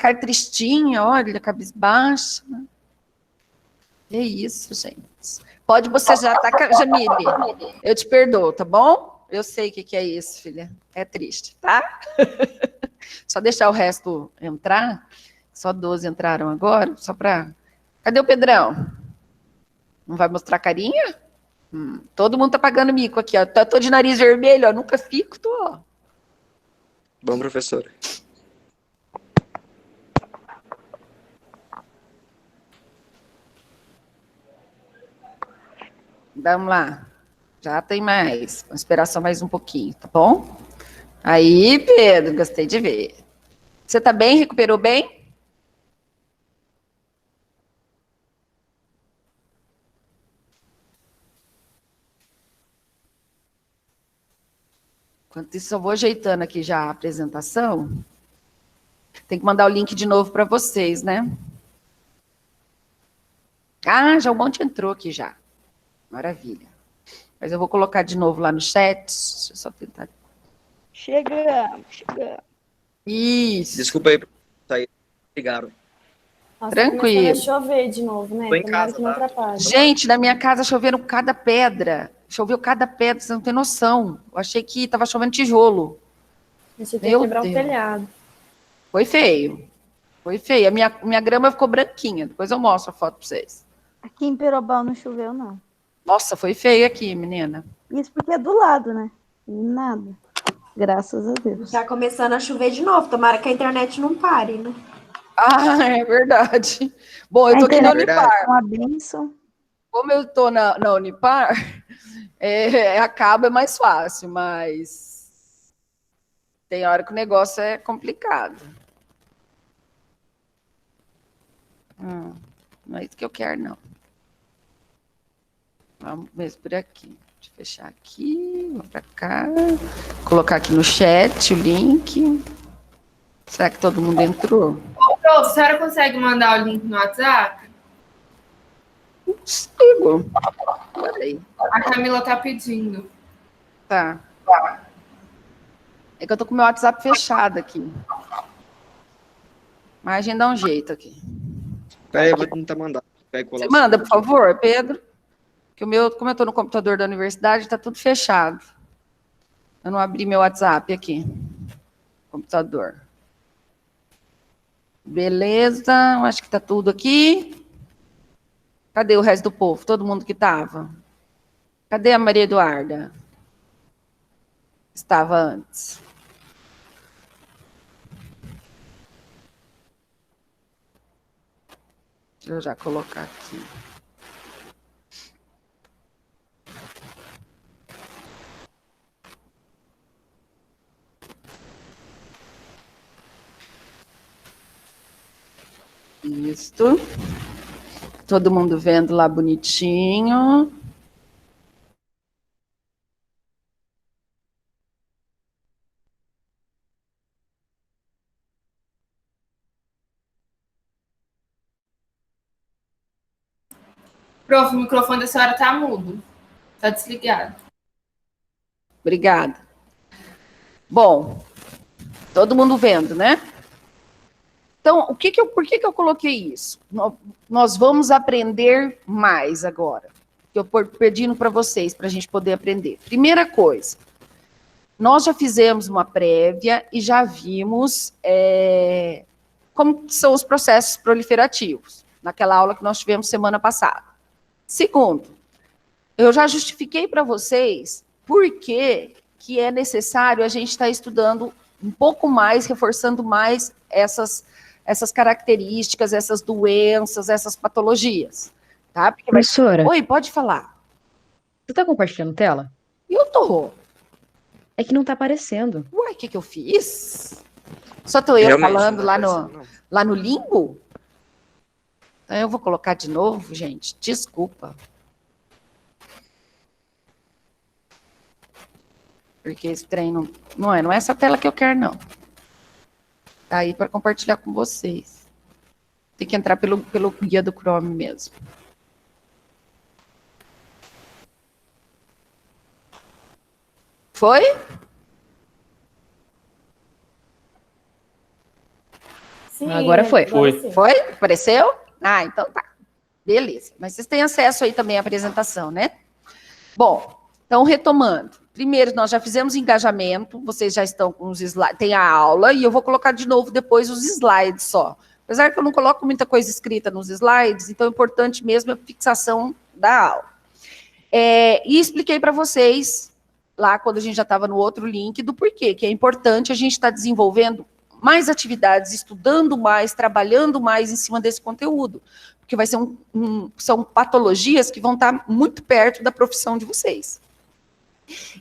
cara tristinha, olha, cabisbaixa. É isso, gente. Pode bocejar, tá, Jamile? Eu te perdoo, tá bom? Eu sei o que é isso, filha. É triste, tá? Só deixar o resto entrar. Só 12 entraram agora, só para... Cadê o Pedrão? Não vai mostrar carinha? Todo mundo tá pagando mico aqui, ó. Tô de nariz vermelho, ó. Nunca fico, tô, ó. Bom, professora. Vamos lá. Já tem mais. Vamos esperar só mais um pouquinho, tá bom? Aí, Pedro, gostei de ver. Você tá bem? Recuperou bem? Enquanto isso, eu vou ajeitando aqui já a apresentação. Tem que mandar o link de novo para vocês, né? Ah, já um monte entrou aqui já. Maravilha. Mas eu vou colocar de novo lá no chat. Deixa eu só tentar. Chegamos. Isso. Desculpa aí, sair. Ligaram. Nossa, Tranquilo. começando a chover de novo, né? Tô em Tomara casa, que não tá? atrapalhe. Gente, na minha casa choveram cada pedra. Choveu cada pedra, você não tem noção. Eu achei que estava chovendo tijolo. A gente tem Meu que quebrar Deus. o telhado. Foi feio. Foi feio. A minha grama ficou branquinha. Depois eu mostro a foto para vocês. Aqui em Perobal não choveu, não. Nossa, foi feio aqui, menina. Isso porque é do lado, né? E nada. Graças a Deus. Tá começando a chover de novo. Tomara que a internet não pare, né? Ah, é verdade. Bom, eu tô aqui na Unipar. É uma bênção. Como eu tô na Unipar, acaba é mais fácil, mas tem hora que o negócio é complicado. Não é isso que eu quero, não. Vamos mesmo por aqui. Deixa eu fechar aqui, vou para cá. Colocar aqui no chat o link. Será que todo mundo entrou? Ô, prof, a senhora consegue mandar o link no WhatsApp? Sigo. Peraí. A Camila tá pedindo. Tá. É que eu tô com o meu WhatsApp fechado aqui. Mas a gente dá um jeito aqui. Peraí, eu vou tentar mandar. Você manda, por favor, Pedro? Que o meu, como eu estou no computador da universidade, está tudo fechado. Eu não abri meu WhatsApp aqui. Computador. Beleza, acho que está tudo aqui. Cadê o resto do povo? Todo mundo que estava? Cadê a Maria Eduarda? Estava antes. Deixa eu já colocar aqui. Isto. Todo mundo vendo lá bonitinho. Prof, o microfone da senhora tá mudo. Tá desligado. Obrigada. Bom, todo mundo vendo, né? Então, por que eu coloquei isso? Nós vamos aprender mais agora. Eu estou pedindo para vocês, para a gente poder aprender. Primeira coisa, nós já fizemos uma prévia e já vimos como são os processos proliferativos, naquela aula que nós tivemos semana passada. Segundo, eu já justifiquei para vocês por que é necessário a gente estar estudando um pouco mais, reforçando mais essas características, essas doenças, essas patologias. Tá? Porque Professora. Oi, pode falar. Você está compartilhando tela? Eu tô. É que não está aparecendo. Ué, o que eu fiz? Só tô eu Realmente, falando não tá lá no limbo? Então eu vou colocar de novo, gente. Desculpa. Porque esse trem não é essa tela que eu quero, não. Tá aí para compartilhar com vocês. Tem que entrar pelo guia do Chrome mesmo. Foi? Sim, Agora foi. sim. Foi? Apareceu? Ah, então tá. Beleza. Mas vocês têm acesso aí também à apresentação, né? Bom, então retomando. Primeiro, nós já fizemos engajamento, vocês já estão com os slides, tem a aula, e eu vou colocar de novo depois os slides só. Apesar que eu não coloco muita coisa escrita nos slides, então o importante mesmo é a fixação da aula. E expliquei para vocês, lá quando a gente já estava no outro link, do porquê, que é importante a gente estar desenvolvendo mais atividades, estudando mais, trabalhando mais em cima desse conteúdo, porque vai ser são patologias que vão estar muito perto da profissão de vocês.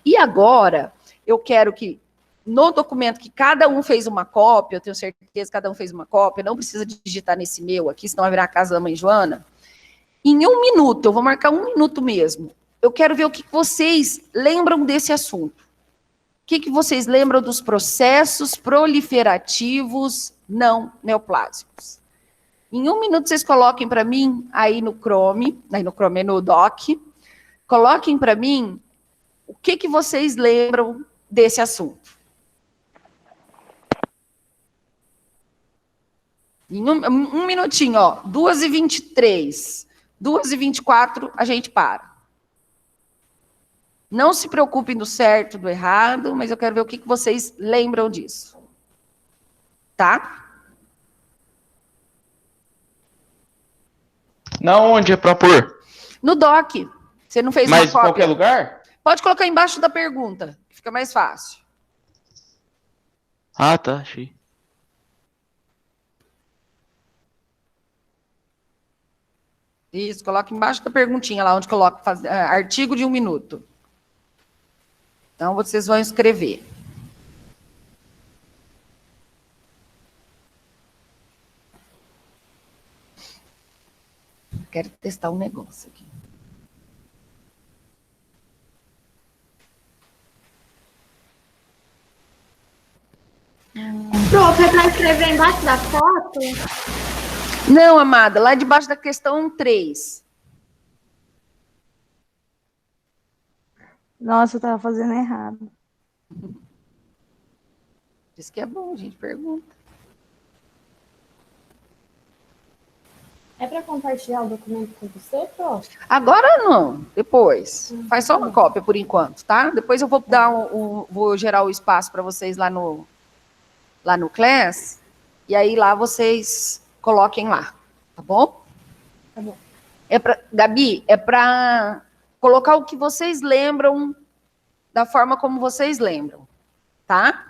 E agora, eu quero que, no documento que cada um fez uma cópia, eu tenho certeza que cada um fez uma cópia, não precisa digitar nesse meu aqui, senão vai virar a casa da mãe Joana, em 1 minuto, eu vou marcar 1 minuto mesmo, eu quero ver o que vocês lembram desse assunto. O que vocês lembram dos processos proliferativos não neoplásicos? Em 1 minuto, vocês coloquem para mim, aí no Chrome, no Doc, coloquem para mim o que vocês lembram desse assunto. Em um minutinho, ó, 2h23, 2h24, a gente para. Não se preocupem do certo, do errado, mas eu quero ver o que vocês lembram disso. Tá? Na onde é pra pôr? No doc. Você não fez Mas uma em cópia? qualquer lugar? Pode colocar embaixo da pergunta, que fica mais fácil. Ah, tá, achei. Isso, coloca embaixo da perguntinha lá, onde coloca artigo de 1 minuto. Então, vocês vão escrever. Quero testar um negócio aqui. Prof, é para escrever embaixo da foto? Não, amada, lá debaixo da questão 3. Nossa, eu tava fazendo errado. Diz que é bom, a gente pergunta. É para compartilhar o documento com você, prof? Agora não, depois. Faz só uma cópia por enquanto, tá? Depois eu vou dar vou gerar o espaço para vocês lá no Class, e aí lá vocês coloquem lá, tá bom? Tá bom. Gabi, é para colocar o que vocês lembram da forma como vocês lembram, tá?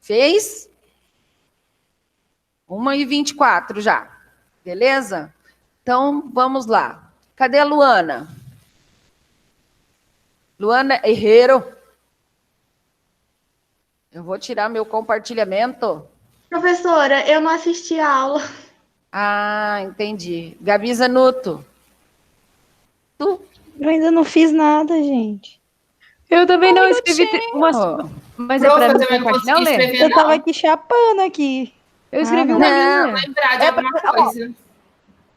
Fez? 1h24 já, beleza? Então, vamos lá. Cadê a Luana? Luana Herrero. Eu vou tirar meu compartilhamento. Professora, eu não assisti a aula. Ah, entendi. Gabi Zanuto. Tu? Eu ainda não fiz nada, gente. Eu também não escrevi minutinho. umas. Mas Prof, é eu pra também não compartilhar, consegui Lê? escrever, Eu tava não. aqui chapando aqui. Eu escrevi Ah, uma não. linha. Lembrar de É alguma pra- coisa.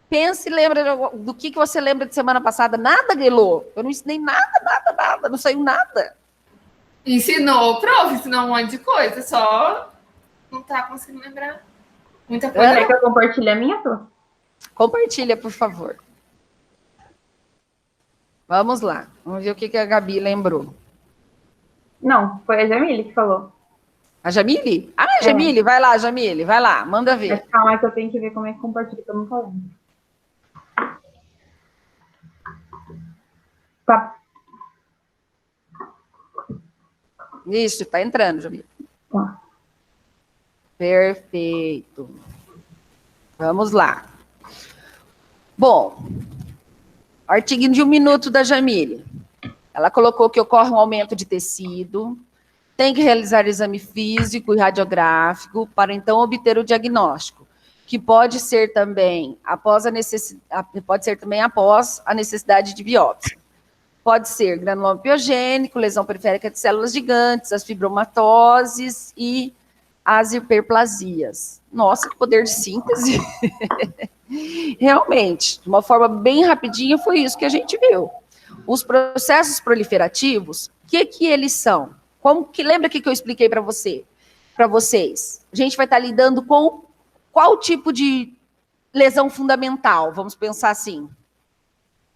Pense e lembra do que você lembra de semana passada. Nada, Guelô. Eu não ensinei nada. Não saiu nada. Ensinou, prof, ensinou um monte de coisa, só não tá conseguindo lembrar muita coisa. É? Quer que eu compartilhe a minha, Pro? Compartilha, por favor. Vamos lá. Vamos ver o que a Gabi lembrou. Não, foi a Jamile que falou. A Jamile? Ah, Jamile, vai lá, Jamile. Vai lá, manda ver. Mas calma que eu tenho que ver como é que compartilha, que eu não tô lembro. Tá. Isso, tá entrando, Jamile. Tá. Perfeito. Vamos lá. Bom, artigo de 1 minuto da Jamile. Ela colocou que ocorre um aumento de tecido, tem que realizar exame físico e radiográfico para então obter o diagnóstico, que pode ser também após a necessidade de biópsia. Pode ser granuloma piogênico, lesão periférica de células gigantes, as fibromatoses e as hiperplasias. Nossa, que poder de síntese! Realmente, de uma forma bem rapidinha, foi isso que a gente viu. Os processos proliferativos, o que eles são? Lembra o que eu expliquei para vocês? A gente vai estar lidando com qual o tipo de lesão fundamental? Vamos pensar assim.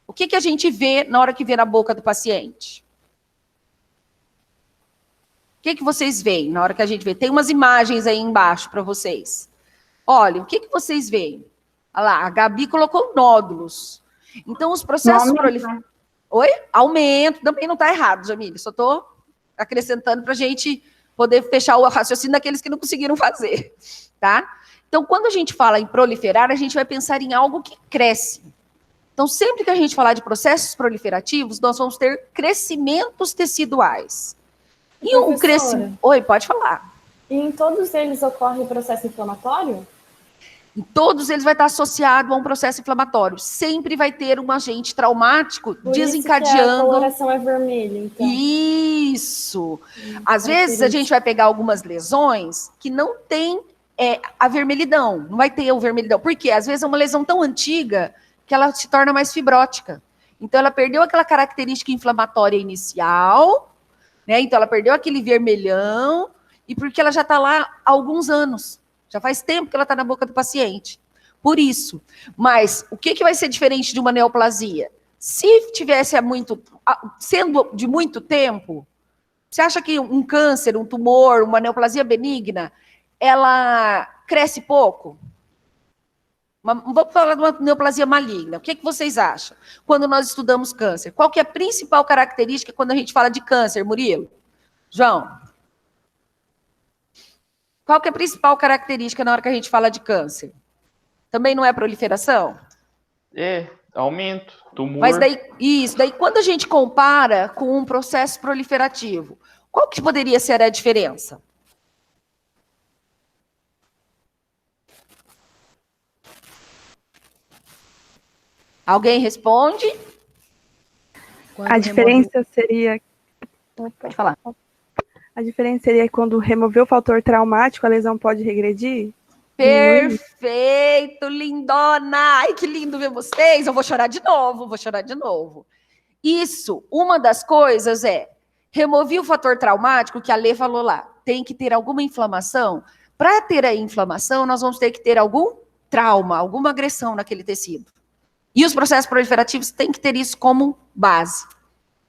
O que a gente vê na hora que vê na boca do paciente? O que vocês veem na hora que a gente vê? Tem umas imagens aí embaixo para vocês. Olha, o que vocês veem? Olha lá, a Gabi colocou nódulos. Então, os processos proliferativos... Oi? Aumento. Também não está errado, Jamile. Só estou acrescentando para a gente poder fechar o raciocínio daqueles que não conseguiram fazer. Tá? Então, quando a gente fala em proliferar, a gente vai pensar em algo que cresce. Então, sempre que a gente falar de processos proliferativos, nós vamos ter crescimentos teciduais. E um crescimento... Oi, pode falar. E em todos eles ocorre processo inflamatório? Em todos eles vai estar associado a um processo inflamatório. Sempre vai ter um agente traumático Por desencadeando... Isso que a coloração é vermelha, então. Isso! Às vezes a gente vai pegar algumas lesões que não tem a vermelhidão. Não vai ter o vermelhidão. Por quê? Às vezes é uma lesão tão antiga que ela se torna mais fibrótica. Então ela perdeu aquela característica inflamatória inicial, né? Então ela perdeu aquele vermelhão, e porque ela já está lá há alguns anos. Já faz tempo que ela está na boca do paciente. Por isso. Mas o que vai ser diferente de uma neoplasia? Se tivesse sendo de muito tempo, você acha que um câncer, um tumor, uma neoplasia benigna, ela cresce pouco? Vamos falar de uma neoplasia maligna. O que vocês acham? Quando nós estudamos câncer, qual que é a principal característica quando a gente fala de câncer, Murilo? João? Qual que é a principal característica na hora que a gente fala de câncer? Também não é proliferação? Aumento, tumor. Mas daí quando a gente compara com um processo proliferativo, qual que poderia ser a diferença? Alguém responde? A diferença seria... Pode falar. A diferença seria quando remover o fator traumático, a lesão pode regredir? Perfeito, lindona! Ai, que lindo ver vocês! Eu vou chorar de novo, Isso, uma das coisas remover o fator traumático, que a Lê falou lá, tem que ter alguma inflamação. Para ter a inflamação, nós vamos ter que ter algum trauma, alguma agressão naquele tecido. E os processos proliferativos têm que ter isso como base.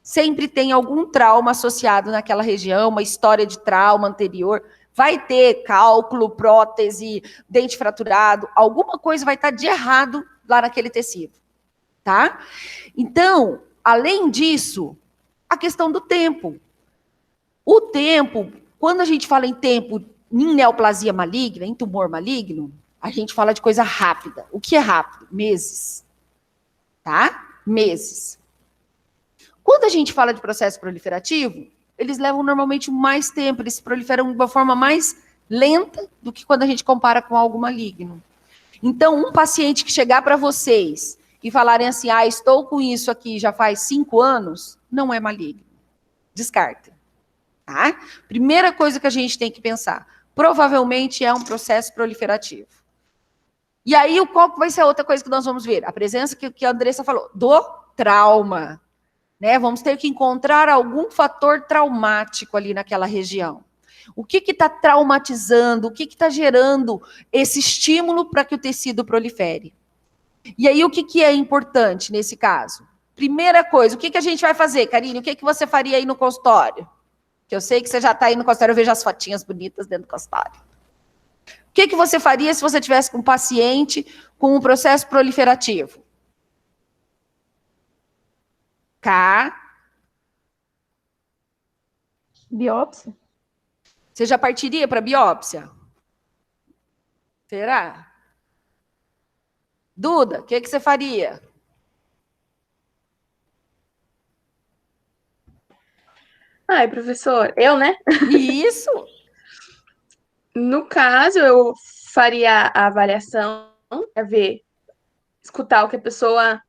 Sempre tem algum trauma associado naquela região, uma história de trauma anterior. Vai ter cálculo, prótese, dente fraturado, alguma coisa vai estar de errado lá naquele tecido, tá? Então, além disso, a questão do tempo. O tempo, quando a gente fala em tempo em neoplasia maligna, em tumor maligno, a gente fala de coisa rápida. O que é rápido? Meses. Tá? Meses. Quando a gente fala de processo proliferativo, eles levam normalmente mais tempo, eles proliferam de uma forma mais lenta do que quando a gente compara com algo maligno. Então, um paciente que chegar para vocês e falarem assim, estou com isso aqui já faz 5 anos, não é maligno. Descarta. Tá? Primeira coisa que a gente tem que pensar, provavelmente é um processo proliferativo. E aí, qual vai ser a outra coisa que nós vamos ver? A presença que a Andressa falou, do trauma. Né? Vamos ter que encontrar algum fator traumático ali naquela região. O que está traumatizando, o que está gerando esse estímulo para que o tecido prolifere? E aí, o que é importante nesse caso? Primeira coisa, o que a gente vai fazer, Karine? O que você faria aí no consultório? Que eu sei que você já está aí no consultório, eu vejo as fotinhas bonitas dentro do consultório. O que você faria se você tivesse com um paciente com um processo proliferativo? Biópsia? Você já partiria para biópsia? Será? Duda, o que você faria? Professor, eu, né? Isso. No caso, eu faria a avaliação, escutar o que ela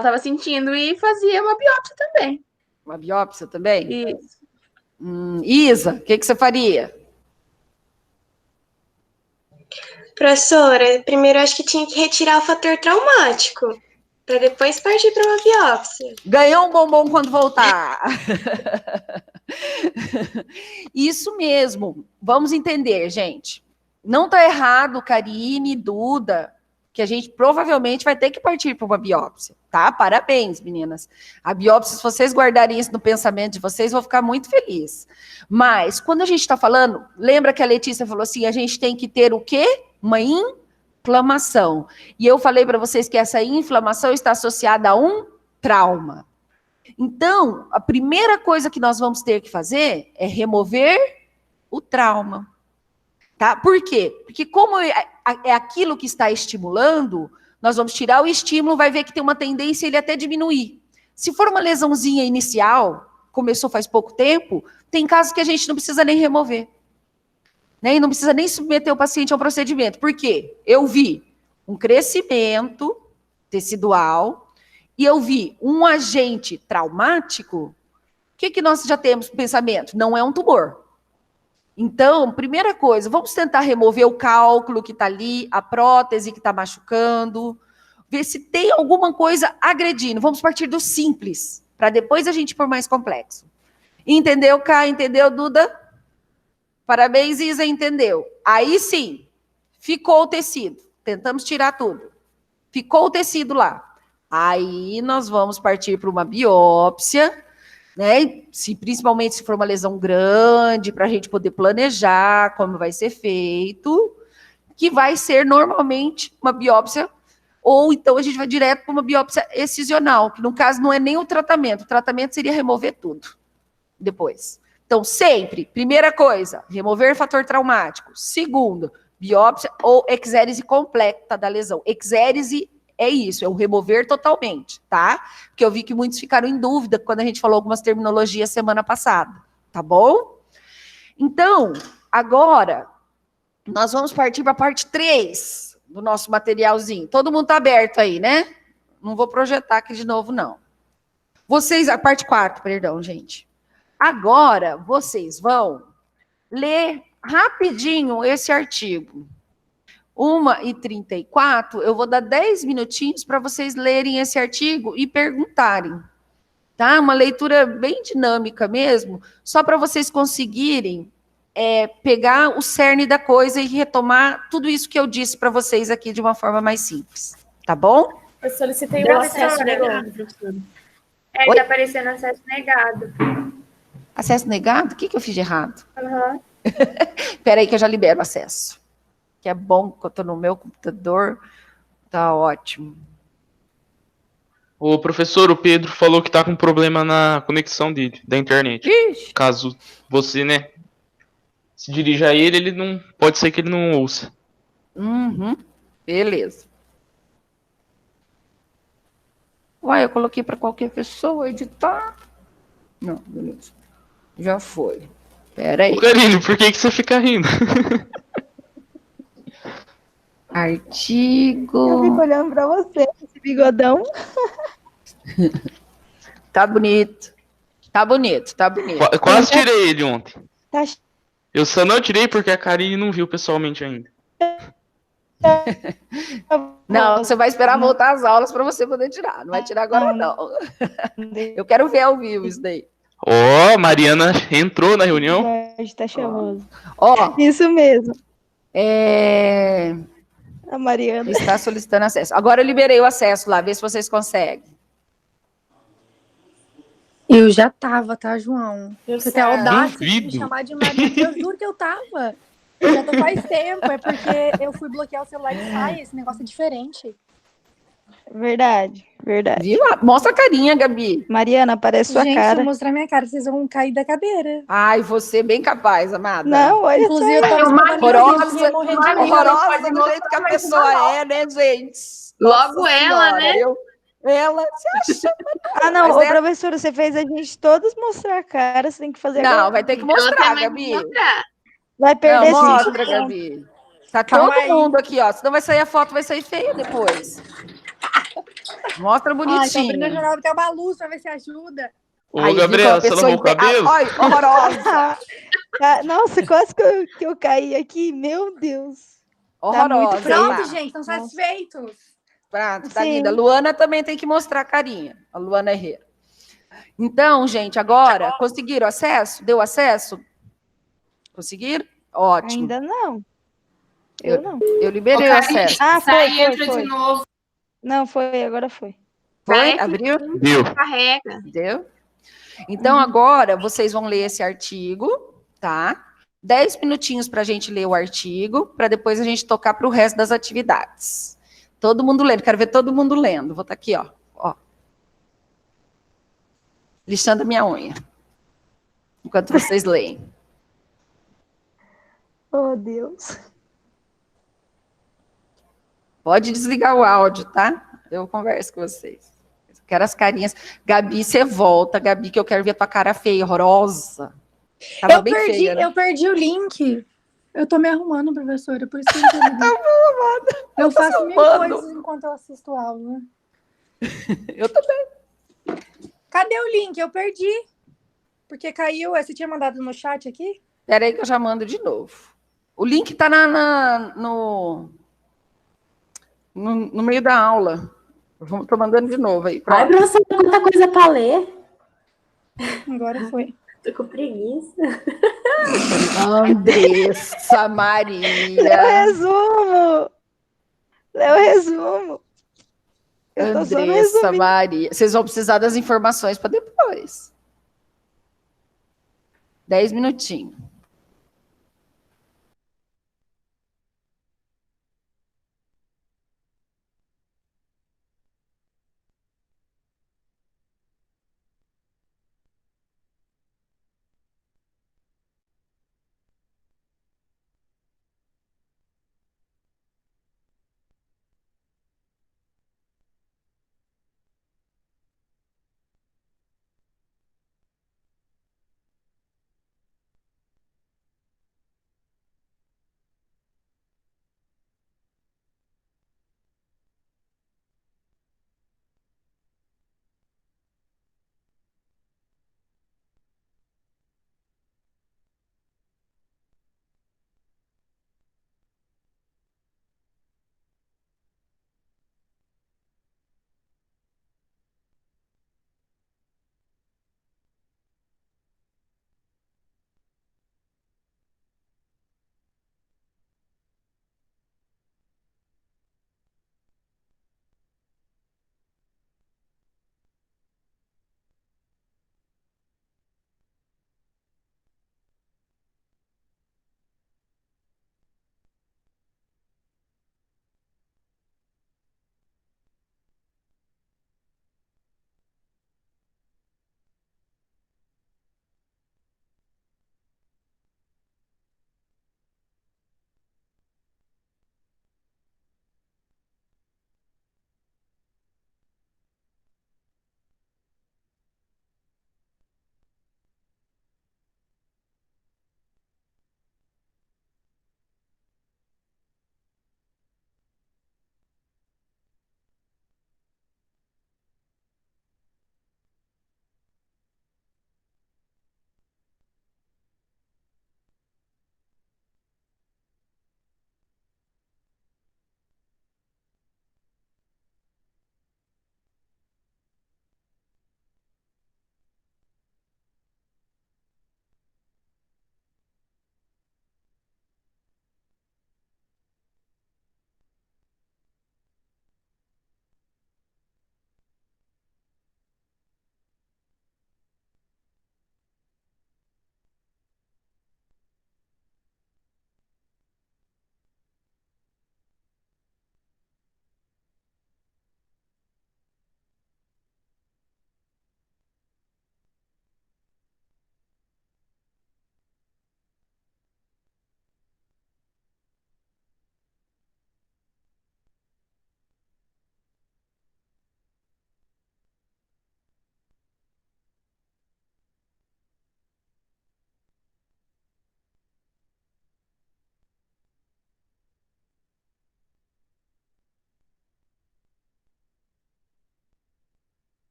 estava sentindo e fazia uma biópsia também. Uma biópsia também? Isso. Isa, o que você faria? Professora, primeiro acho que tinha que retirar o fator traumático, para depois partir para uma biópsia. Ganhou um bombom quando voltar. Isso mesmo. Vamos entender, gente. Não está errado, Karine, Duda, que a gente provavelmente vai ter que partir para uma biópsia, tá? Parabéns, meninas. A biópsia, se vocês guardarem isso no pensamento de vocês, vou ficar muito feliz. Mas, quando a gente está falando, lembra que a Letícia falou assim, a gente tem que ter o quê? Uma inflamação. E eu falei para vocês que essa inflamação está associada a um trauma. Então, a primeira coisa que nós vamos ter que fazer é remover o trauma. Tá? Por quê? Porque como é aquilo que está estimulando, nós vamos tirar o estímulo, vai ver que tem uma tendência ele até diminuir. Se for uma lesãozinha inicial, começou faz pouco tempo, tem casos que a gente não precisa nem remover. Né? E não precisa nem submeter o paciente ao procedimento. Por quê? Eu vi um crescimento tecidual e eu vi um agente traumático. O que nós já temos no pensamento? Não é um tumor. Então, primeira coisa, vamos tentar remover o cálculo que está ali, a prótese que está machucando, ver se tem alguma coisa agredindo. Vamos partir do simples, para depois a gente ir por mais complexo. Entendeu, Cá? Entendeu, Duda? Parabéns, Isa, entendeu. Aí sim, ficou o tecido. Tentamos tirar tudo. Ficou o tecido lá. Aí nós vamos partir para uma biópsia, né? Principalmente se for uma lesão grande, para a gente poder planejar como vai ser feito, que vai ser normalmente uma biópsia, ou então a gente vai direto para uma biópsia excisional, que no caso não é nem o tratamento seria remover tudo depois. Então, sempre, primeira coisa, remover fator traumático. Segundo, biópsia ou exérese completa da lesão. Exérese é isso, é o remover totalmente, tá? Porque eu vi que muitos ficaram em dúvida quando a gente falou algumas terminologias semana passada, tá bom? Então, agora, nós vamos partir para a parte 3 do nosso materialzinho. Todo mundo tá aberto aí, né? Não vou projetar aqui de novo, não. Vocês, a parte 4, perdão, gente. Agora, vocês vão ler rapidinho esse artigo. 1h34, eu vou dar 10 minutinhos para vocês lerem esse artigo e perguntarem, tá? Uma leitura bem dinâmica mesmo, só para vocês conseguirem pegar o cerne da coisa e retomar tudo isso que eu disse para vocês aqui de uma forma mais simples, tá bom? Eu solicitei o acesso negado, professora. Tá aparecendo acesso negado. Acesso negado? O que eu fiz de errado? Uhum. Espera aí que eu já libero o acesso. Que é bom que eu estou no meu computador, tá ótimo. O professor, o Pedro, falou que tá com problema na conexão dele, da internet. Ixi. Caso você, né, se dirija a ele não, pode ser que ele não ouça. Uhum. Beleza. Uai, eu coloquei para qualquer pessoa editar. Não, beleza. Já foi. Espera aí. Ô, Karine, por que você fica rindo? Artigo. Eu fico olhando pra você, esse bigodão. Tá bonito. Tá bonito, tá bonito. Quase tirei ele ontem. Tá... Eu só não tirei porque a Karine não viu pessoalmente ainda. Não, você vai esperar voltar às aulas para você poder tirar. Não vai tirar agora, não. Eu quero ver ao vivo isso daí. Ó, Mariana entrou na reunião. Jorge tá chamoso. Ó. Isso mesmo. A Mariana está solicitando acesso. Agora eu liberei o acesso lá, vê se vocês conseguem. Eu já tava, tá, João? Você tem a audácia de me Duvido. chamar de Mariana. Eu juro que eu tava. Eu já tô faz tempo. É porque eu fui bloquear o celular e sai. Esse negócio é diferente. Verdade, verdade. Viu? Mostra a carinha, Gabi. Mariana, aparece sua Gente, cara. se eu mostrar minha cara, vocês vão cair da cadeira. Ai, você é bem capaz, amada. Não, olha Inclusive, eu só. tava Horrorosa, morrer de medo. horrorosa do jeito que a pessoa é, né, gente? Logo Nossa ela, Senhora, né? Ela se acha. Ah, não, Mas ô, é- professora, você fez a gente todos mostrar a cara, você tem que fazer Não, agora. vai ter que Ela mostrar, tem mais Gabi. que mostrar. Vai perder Não, sim. mostra, Gabi. Tá Calma todo aí. mundo aqui, ó. Senão vai sair a foto, vai sair feia depois. Mostra Ai, tô bonitinho. abrindo a janela porque é uma luz pra ver se ajuda. Ô, Aí, Gabriela, viu, você uma lavou o pessoa cabelo? Ai, horrorosa. Ah, nossa, quase que eu caí aqui, meu Deus. Horrorosa. muito Pronto, tá. gente, estão satisfeitos. Pronto, tá Sim. linda. Luana também tem que mostrar a carinha. A Luana Herrera. Então, gente, agora, conseguiram acesso? Deu acesso? Conseguiram? Ótimo. Ainda não. Eu não. Eu liberei Ô, o Karine, acesso. Ah, sai e foi, entra foi. de novo. Não, foi, agora foi. Foi? Parece Abriu? que Deu. carrega. Deu? Então, agora, vocês vão ler esse artigo, tá? 10 minutinhos para a gente ler o artigo, para depois a gente tocar para o resto das atividades. Todo mundo lendo, quero ver todo mundo lendo. Vou estar aqui, ó. Lixando a minha unha. Enquanto vocês leem. Oh, Deus. Pode desligar o áudio, tá? Eu converso com vocês. Quero as carinhas. Gabi, você volta, Gabi, que eu quero ver a tua cara feia, horrorosa. Tava bem feia, né? Eu perdi o link. Eu tô me arrumando, professora, por isso que eu não tô ligando. Eu faço mil coisas enquanto eu assisto aula. Eu também. Cadê o link? Eu perdi. Porque caiu. Você tinha mandado no chat aqui? Espera aí que eu já mando de novo. O link tá no meio da aula. Tô mandando de novo aí. Ai, professora, quanta coisa pra ler. Agora foi. Tô com preguiça. Andressa Maria. Lê o resumo. Lê o resumo. Eu tô só no Andressa resumo. Maria. Vocês vão precisar das informações para depois. 10 minutinhos.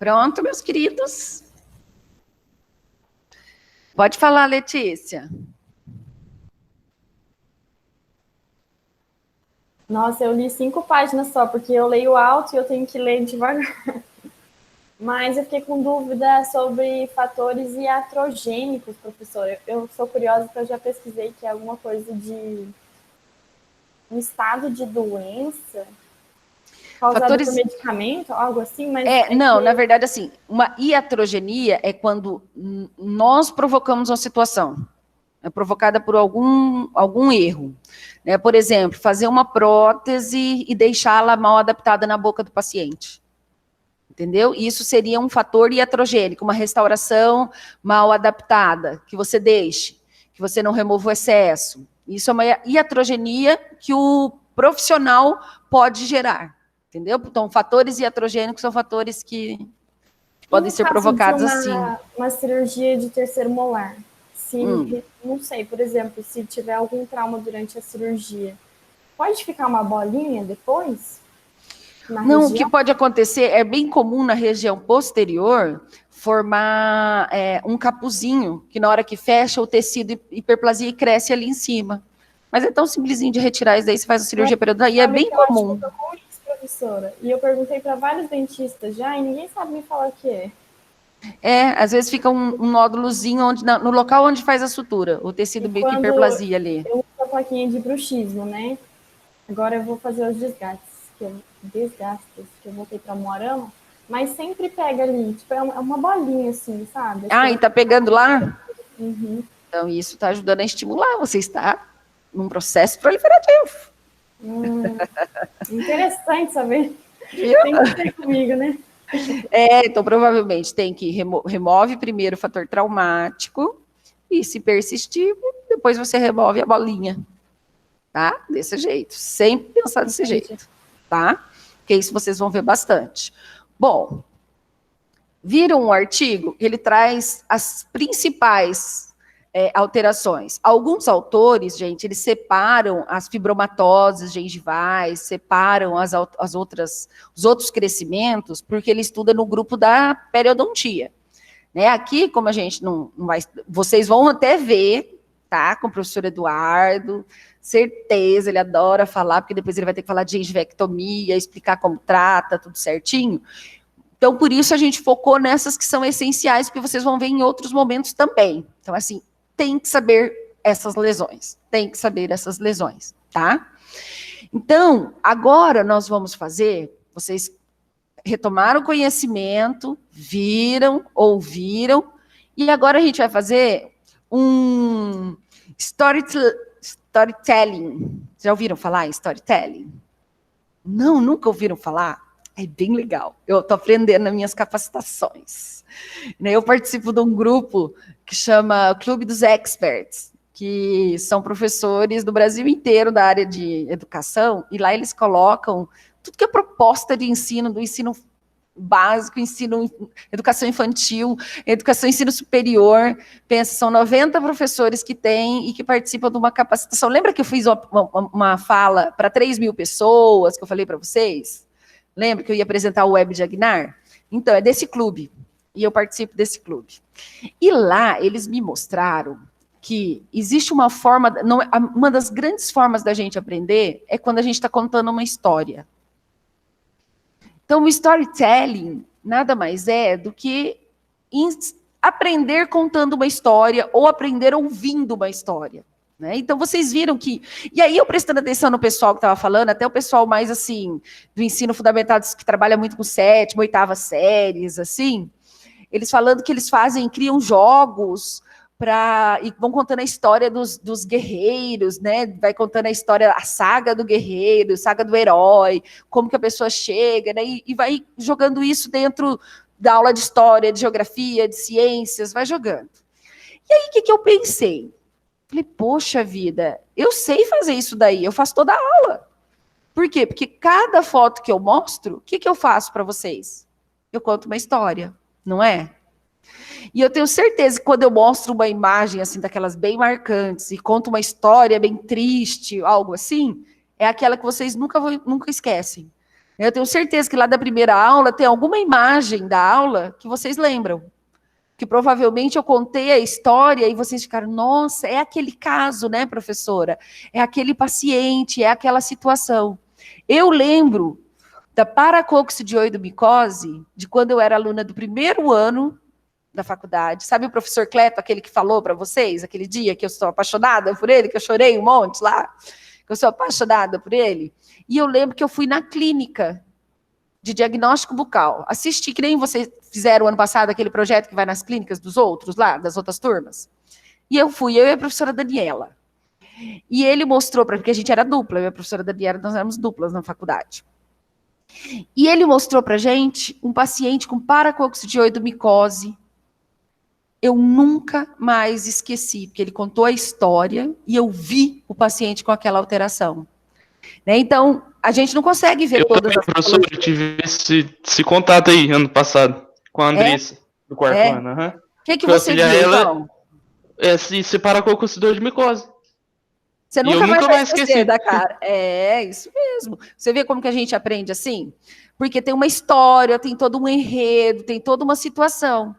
Pronto, meus queridos? Pode falar, Letícia. Nossa, eu li 5 páginas só, porque eu leio alto e eu tenho que ler devagar. Mas eu fiquei com dúvida sobre fatores iatrogênicos, professora. Eu sou curiosa porque eu já pesquisei que é alguma coisa de um estado de doença causado Fatores... por medicamento, algo assim, mas... Não, na verdade, assim, uma iatrogenia é quando nós provocamos uma situação, é provocada por algum erro. Né? Por exemplo, fazer uma prótese e deixá-la mal adaptada na boca do paciente. Entendeu? Isso seria um fator iatrogênico, uma restauração mal adaptada, que você deixe, que você não remova o excesso. Isso é uma iatrogenia que o profissional pode gerar. Entendeu? Então, fatores iatrogênicos são fatores que podem ser provocados assim. Uma cirurgia de terceiro molar. Não sei, por exemplo, se tiver algum trauma durante a cirurgia, pode ficar uma bolinha depois? Não, o que pode acontecer, é bem comum na região posterior, formar um capuzinho, que na hora que fecha o tecido hiperplasia e cresce ali em cima. Mas é tão simplesinho de retirar isso daí, você faz a cirurgia periodontal, e é bem comum. Professora, e eu perguntei para vários dentistas já, e ninguém sabe me falar o que é. Às vezes fica um nódulozinho no local onde faz a sutura, o tecido hiperplasia ali. Eu uso a plaquinha de bruxismo, né? Agora eu vou fazer os desgastes, que eu voltei para Moarama, mas sempre pega ali, tipo, é uma bolinha assim, sabe? E tá pegando lá? Uhum. Então isso tá ajudando a estimular, você está num processo proliferativo. Interessante saber. Tem que ser comigo, né? Então provavelmente tem que remove primeiro o fator traumático e se persistir, depois você remove a bolinha, tá? Desse jeito, sempre pensar desse jeito, tá? Porque isso vocês vão ver bastante. Bom, viram um artigo, ele traz as principais alterações. Alguns autores, gente, eles separam as fibromatoses gengivais, separam os outros crescimentos, porque ele estuda no grupo da periodontia. Né? Aqui, como a gente não vai... Vocês vão até ver, tá? Com o professor Eduardo, certeza, ele adora falar, porque depois ele vai ter que falar de gengivectomia, explicar como trata, tudo certinho. Então, por isso a gente focou nessas que são essenciais, porque vocês vão ver em outros momentos também. Então, assim, tem que saber essas lesões, tá? Então, agora nós vamos fazer, vocês retomaram o conhecimento, viram, ouviram, e agora a gente vai fazer um storytelling. Já ouviram falar em storytelling? Não, nunca ouviram falar? É bem legal. Eu estou aprendendo nas minhas capacitações. Eu participo de um grupo que chama Clube dos Experts, que são professores do Brasil inteiro da área de educação, e lá eles colocam tudo que é proposta de ensino, do ensino básico, educação infantil, ensino superior. Pensa, são 90 professores que têm e que participam de uma capacitação. Lembra que eu fiz uma fala para 3.000 pessoas, que eu falei para vocês? Lembra que eu ia apresentar o Web de Agnar? Então, é desse clube. E eu participo desse clube. E lá, eles me mostraram que existe uma forma... uma das grandes formas da gente aprender é quando a gente está contando uma história. Então, o storytelling nada mais é do que aprender contando uma história ou aprender ouvindo uma história. Né? Então, vocês viram que... E aí, eu prestando atenção no pessoal que estava falando, até o pessoal mais, assim, do ensino fundamental, que trabalha muito com 7ª, 8ª séries, assim, eles falando que eles criam jogos e vão contando a história dos guerreiros, né? Vai contando a história, a saga do guerreiro, a saga do herói, como que a pessoa chega, né? E vai jogando isso dentro da aula de história, de geografia, de ciências, vai jogando. E aí, o que eu pensei? Falei, poxa vida, eu sei fazer isso daí, eu faço toda a aula. Por quê? Porque cada foto que eu mostro, o que eu faço para vocês? Eu conto uma história, não é? E eu tenho certeza que quando eu mostro uma imagem, assim, daquelas bem marcantes, e conto uma história bem triste, algo assim, é aquela que vocês nunca esquecem. Eu tenho certeza que lá da primeira aula tem alguma imagem da aula que vocês lembram. Que provavelmente eu contei a história e vocês ficaram, nossa, é aquele caso, né, professora? É aquele paciente, é aquela situação. Eu lembro da paracoccidioidomicose, de quando eu era aluna do primeiro ano da faculdade. Sabe o professor Cleto, aquele que falou para vocês, aquele dia que eu sou apaixonada por ele, que eu chorei um monte lá, que eu sou apaixonada por ele? E eu lembro que eu fui na clínica de diagnóstico bucal. Assisti, que nem vocês fizeram ano passado, aquele projeto que vai nas clínicas dos outros lá, das outras turmas. E eu fui, eu e a professora Daniela. E ele mostrou para mim, porque a gente era dupla, eu e a professora Daniela, nós éramos duplas na faculdade. E ele mostrou pra gente um paciente com paracoccidioidomicose. Eu nunca mais esqueci, porque ele contou a história e eu vi o paciente com aquela alteração. Né? Então, a gente não consegue ver todas as professor, eu tive esse contato aí, ano passado, com a Andressa, do quarto ano. O que você viu, então? Se paracoccidioidomicose. Você nunca vai esquecer da cara. É, isso mesmo. Você vê como que a gente aprende assim? Porque tem uma história, tem todo um enredo, tem toda uma situação.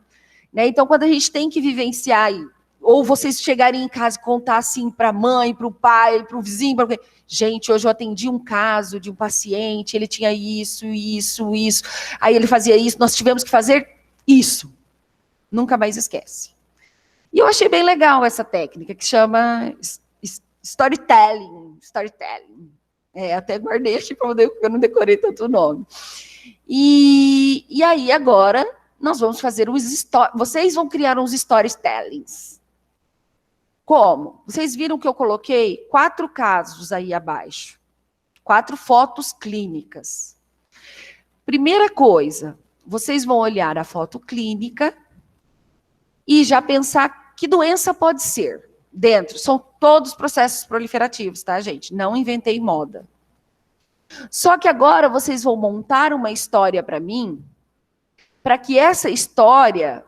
Né? Então, quando a gente tem que vivenciar, ou vocês chegarem em casa e contar assim para a mãe, para o pai, para o vizinho, gente, hoje eu atendi um caso de um paciente, ele tinha isso, aí ele fazia isso, nós tivemos que fazer isso. Nunca mais esquece. E eu achei bem legal essa técnica, que chama storytelling. Até guardei aqui, porque eu não decorei tanto o nome. E aí, agora, nós vamos fazer vocês vão criar uns storytellings. Como? Vocês viram que eu coloquei 4 casos aí abaixo. 4 fotos clínicas. Primeira coisa, vocês vão olhar a foto clínica e já pensar que doença pode ser. Dentro, são todos processos proliferativos, tá, gente? Não inventei moda. Só que agora vocês vão montar uma história para mim, para que essa história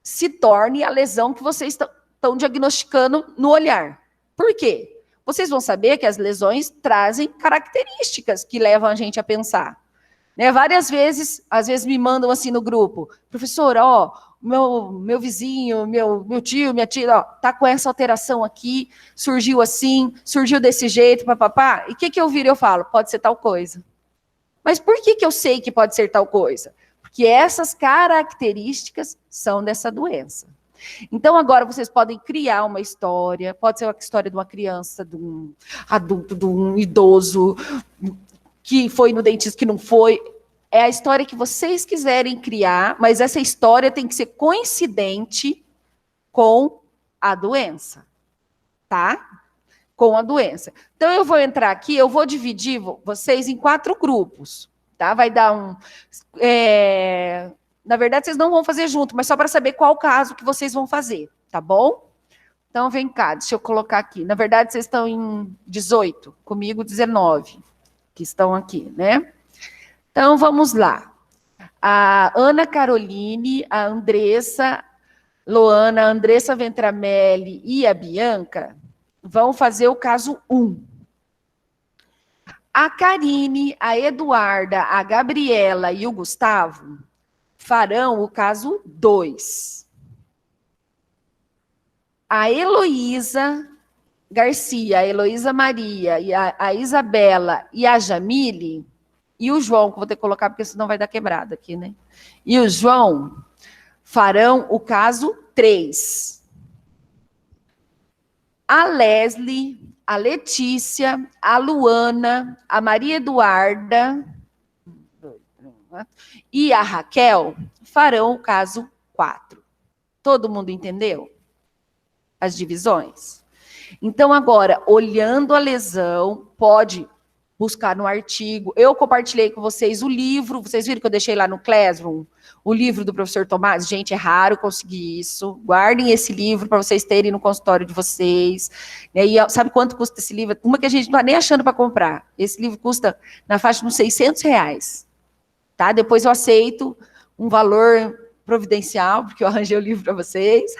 se torne a lesão que vocês estão diagnosticando no olhar. Por quê? Vocês vão saber que as lesões trazem características que levam a gente a pensar. Né? Várias vezes, às vezes me mandam assim no grupo, professora, meu vizinho, meu tio, minha tia, tá com essa alteração aqui, surgiu assim, surgiu desse jeito, papapá. E o que eu viro e eu falo? Pode ser tal coisa. Mas por que eu sei que pode ser tal coisa? Porque essas características são dessa doença. Então, agora vocês podem criar uma história, pode ser uma história de uma criança, de um adulto, de um idoso, que foi no dentista, que não foi. É a história que vocês quiserem criar, mas essa história tem que ser coincidente com a doença, tá? Com a doença. Então, eu vou entrar aqui, eu vou dividir vocês em 4 grupos, tá? Vai dar na verdade, vocês não vão fazer junto, mas só para saber qual caso que vocês vão fazer, tá bom? Então, vem cá, deixa eu colocar aqui. Na verdade, vocês estão em 18, comigo 19, que estão aqui, né? Então, vamos lá. A Ana Caroline, a Andressa, Loana, a Andressa Ventramelli e a Bianca vão fazer o caso 1. A Karine, a Eduarda, a Gabriela e o Gustavo farão o caso 2. A Heloísa Garcia, a Heloísa Maria, e a Isabela e a Jamile, e o João, que eu vou ter que colocar, porque senão vai dar quebrada aqui, né? E o João farão o caso 3. A Leslie, a Letícia, a Luana, a Maria Eduarda e a Raquel farão o caso 4. Todo mundo entendeu? As divisões? Então, agora, olhando a lesão, pode buscar no artigo. Eu compartilhei com vocês o livro, vocês viram que eu deixei lá no Classroom, o livro do professor Tomás. Gente, é raro conseguir isso. Guardem esse livro para vocês terem no consultório de vocês. E sabe quanto custa esse livro? Uma que a gente não está nem achando para comprar. Esse livro custa na faixa de uns R$600. Tá? Depois eu aceito um valor providencial, porque eu arranjei o livro para vocês.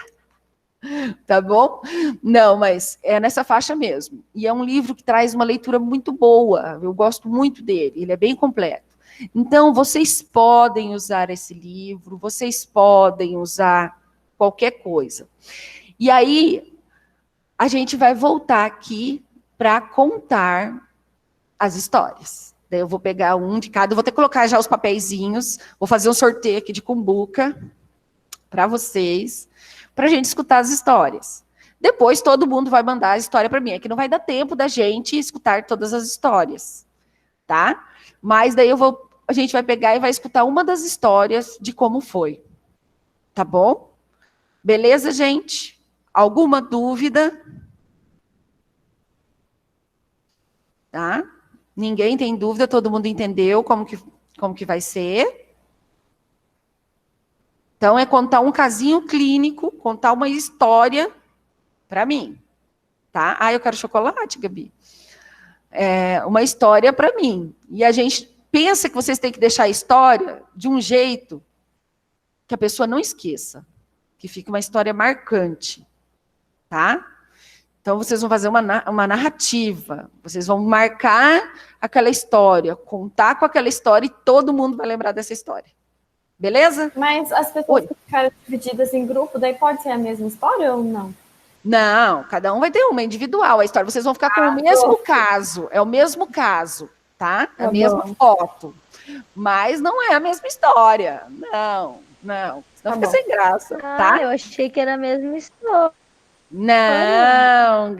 Tá bom? Não, mas é nessa faixa mesmo. E é um livro que traz uma leitura muito boa. Eu gosto muito dele, ele é bem completo. Então, vocês podem usar esse livro, vocês podem usar qualquer coisa. E aí, a gente vai voltar aqui para contar as histórias. Daí eu vou pegar um de cada, eu vou ter que colocar já os papeizinhos, vou fazer um sorteio aqui de cumbuca para vocês, para a gente escutar as histórias. Depois todo mundo vai mandar a história para mim. É que não vai dar tempo da gente escutar todas as histórias, tá? Mas daí a gente vai pegar e vai escutar uma das histórias de como foi. Tá bom? Beleza, gente? Alguma dúvida? Tá? Ninguém tem dúvida, todo mundo entendeu como que vai ser. Então, é contar um casinho clínico, contar uma história para mim. Tá? Ah, eu quero chocolate, Gabi. Uma história para mim. E a gente pensa que vocês têm que deixar a história de um jeito que a pessoa não esqueça. Que fique uma história marcante. Tá? Então, vocês vão fazer uma narrativa. Vocês vão marcar aquela história, contar com aquela história e todo mundo vai lembrar dessa história. Beleza? Mas as pessoas que ficaram divididas em grupo, daí pode ser a mesma história ou não? Não, cada um vai ter uma individual. A história, vocês vão ficar com o mesmo caso. É o mesmo caso, tá? É a mesma foto. Mas não é a mesma história. Não. Senão fica sem graça, tá? Eu achei que era a mesma história. Não,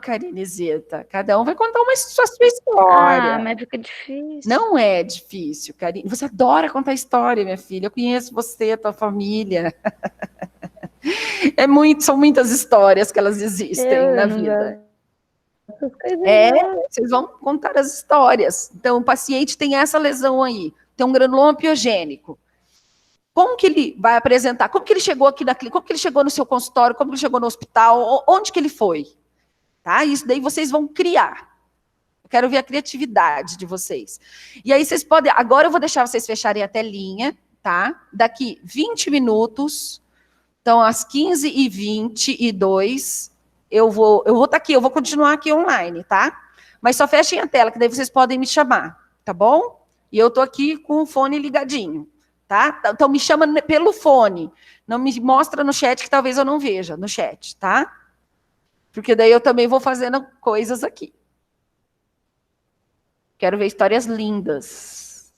Karinezita. Cada um vai contar sua história. Ah, mas fica difícil. Não é difícil, Karine. Você adora contar história, minha filha. Eu conheço você, a tua família. São muitas histórias que elas existem na vida. Vocês vão contar as histórias. Então, o paciente tem essa lesão aí, tem um granuloma piogênico. Como que ele vai apresentar? Como que ele chegou aqui na clínica? Como que ele chegou no seu consultório? Como que ele chegou no hospital? Onde que ele foi? Tá? Isso daí vocês vão criar. Eu quero ver a criatividade de vocês. E aí vocês podem... Agora eu vou deixar vocês fecharem a telinha, tá? Daqui 20 minutos, então às 15h22, eu vou estar aqui, eu vou continuar aqui online, tá? Mas só fechem a tela, que daí vocês podem me chamar, tá bom? E eu tô aqui com o fone ligadinho. Tá? Então, me chama pelo fone. Não me mostra no chat, que talvez eu não veja no chat, tá? Porque daí eu também vou fazendo coisas aqui. Quero ver histórias lindas.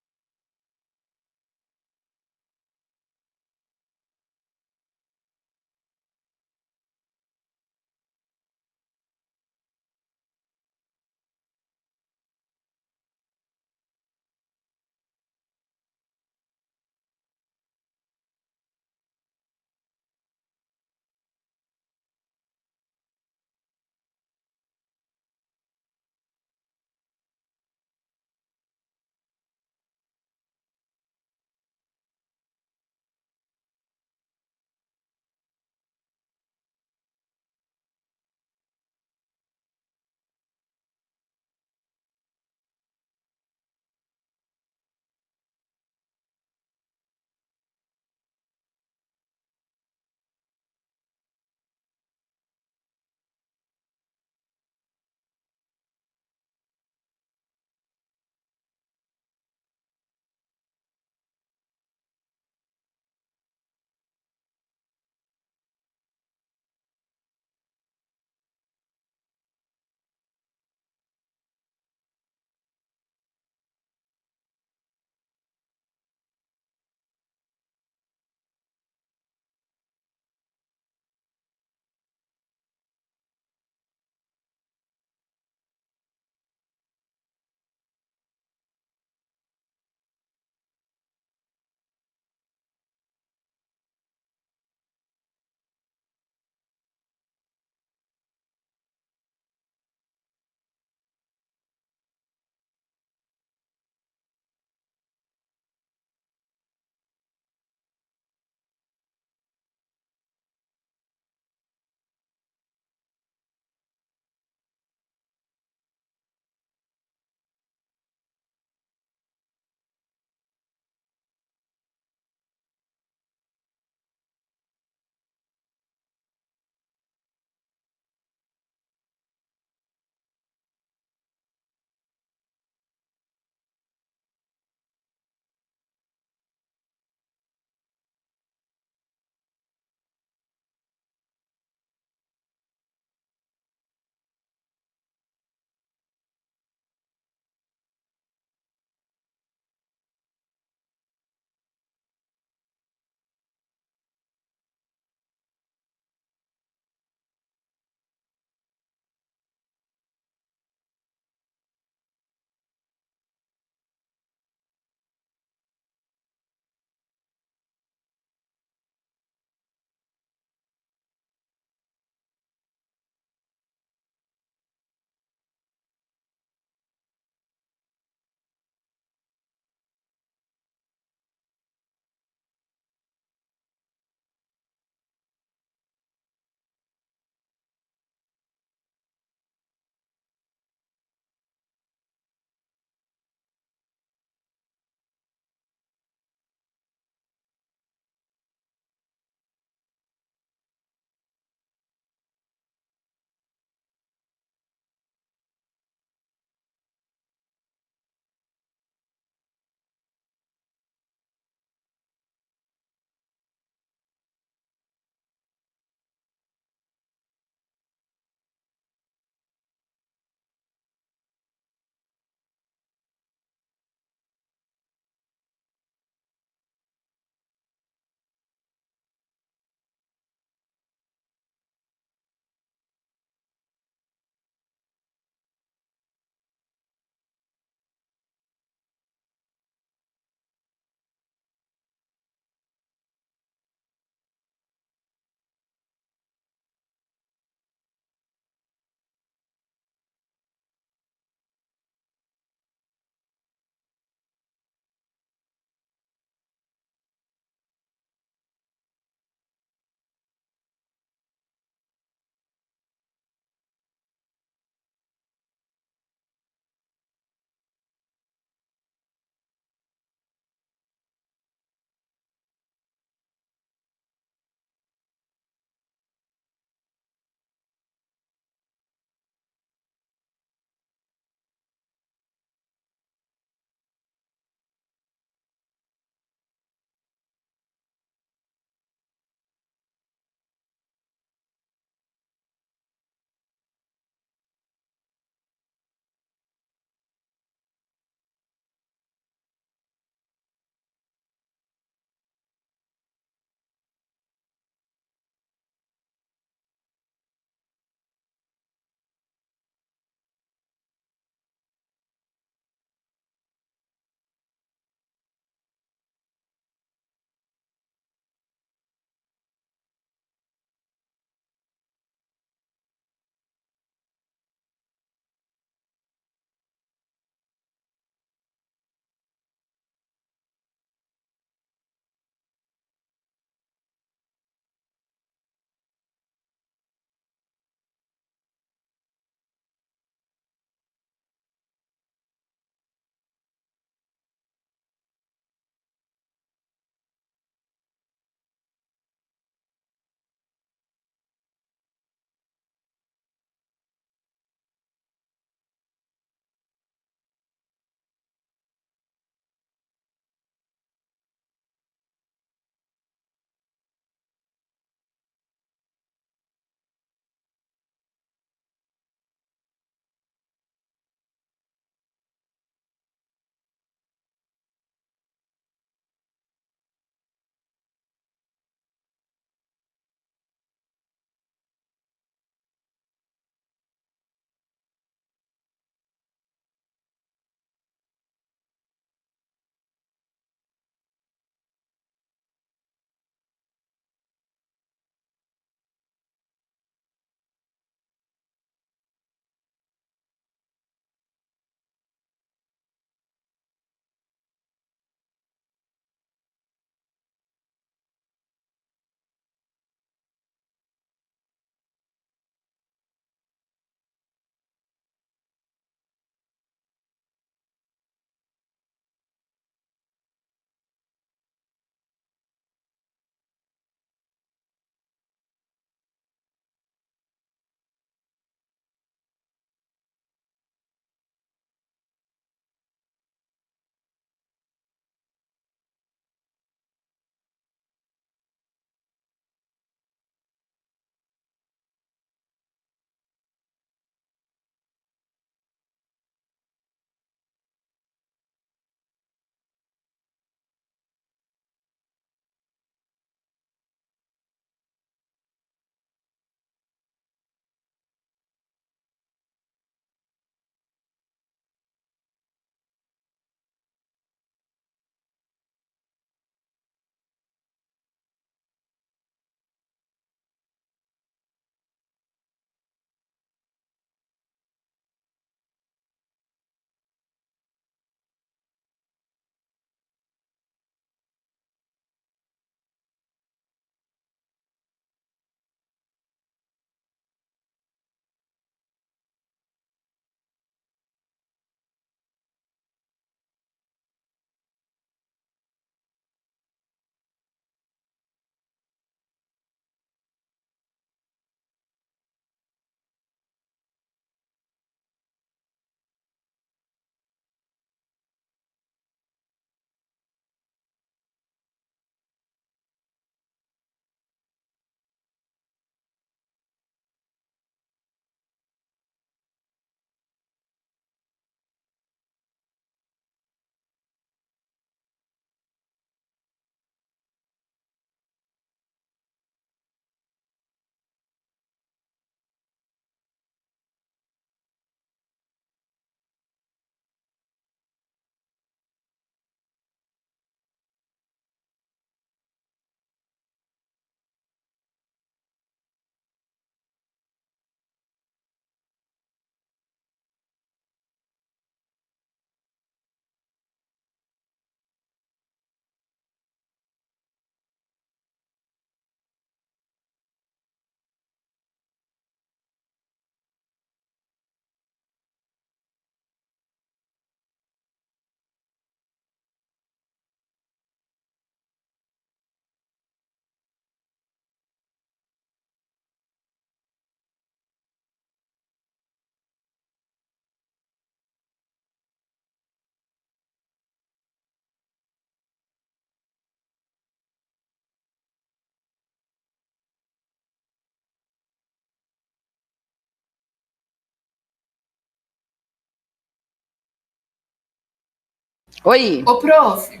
Oi. Ô, prof.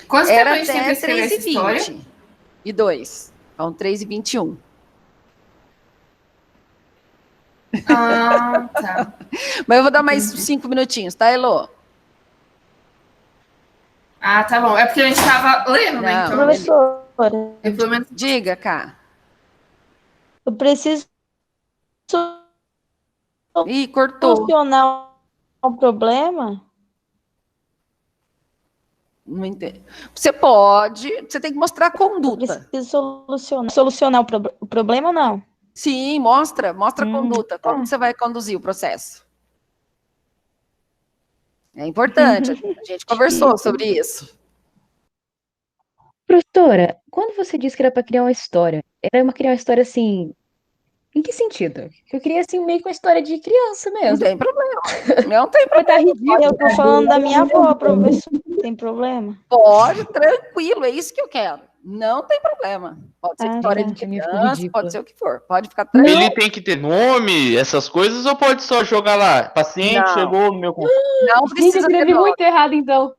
Quanto tempo Era a gente tem até pra escrever essa história? 3h22. Então, 3h21. Ah, tá. Mas eu vou dar mais 5 minutinhos, tá, Elô? Ah, tá bom. É porque a gente tava lendo, né? Não, Então, Professora, eu, pelo menos... Diga, cá. eu preciso Ih, cortou. solucionar um problema. Não entendo. Você pode, você tem que mostrar a Eu conduta. preciso solucionar o problema ou não? Sim, mostra a conduta. Tá. Como que você vai conduzir o processo? É importante, a gente conversou sobre isso. Professora, quando você disse que era para criar uma história, era uma criar uma história assim, em que sentido? Eu queria assim meio que uma história de criança Não mesmo. tem problema. Não tem Vai estar problema. ridículo. Eu tô falando da minha avó, professor. Tem problema? Pode, tranquilo, é isso que eu quero. Não tem problema. Pode ser história de Gente, a minha ficou criança, ridícula. pode ser o que for. Pode ficar tranquilo. Ele tem que ter nome, essas coisas, ou pode só jogar lá? Paciente Não. chegou no meu consultório. Não Gente, eu precisa ter escrevi nome. muito errado, então.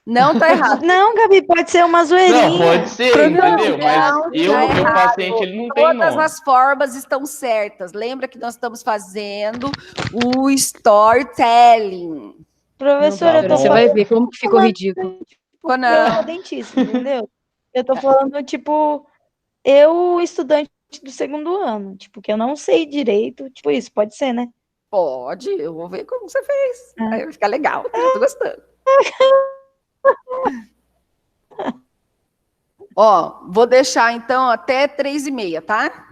Não tá errado. Não, Gabi, pode ser uma Não, zoeirinha. pode ser, entendeu? Mas Não, eu, tá o meu errado. paciente, ele não tem Todas nome. as formas estão certas. Lembra que nós estamos fazendo o storytelling. Professora, Tá eu tô bom. Você vai ver como que ficou ridículo. Quando eu sou dentista, entendeu? Eu tô falando, tipo, eu, estudante do segundo ano, tipo, que eu não sei direito, tipo, isso pode ser, né? Pode, eu vou ver como você fez. Aí vai ficar legal. Eu tô gostando. Ó, vou deixar então até 3h30, tá?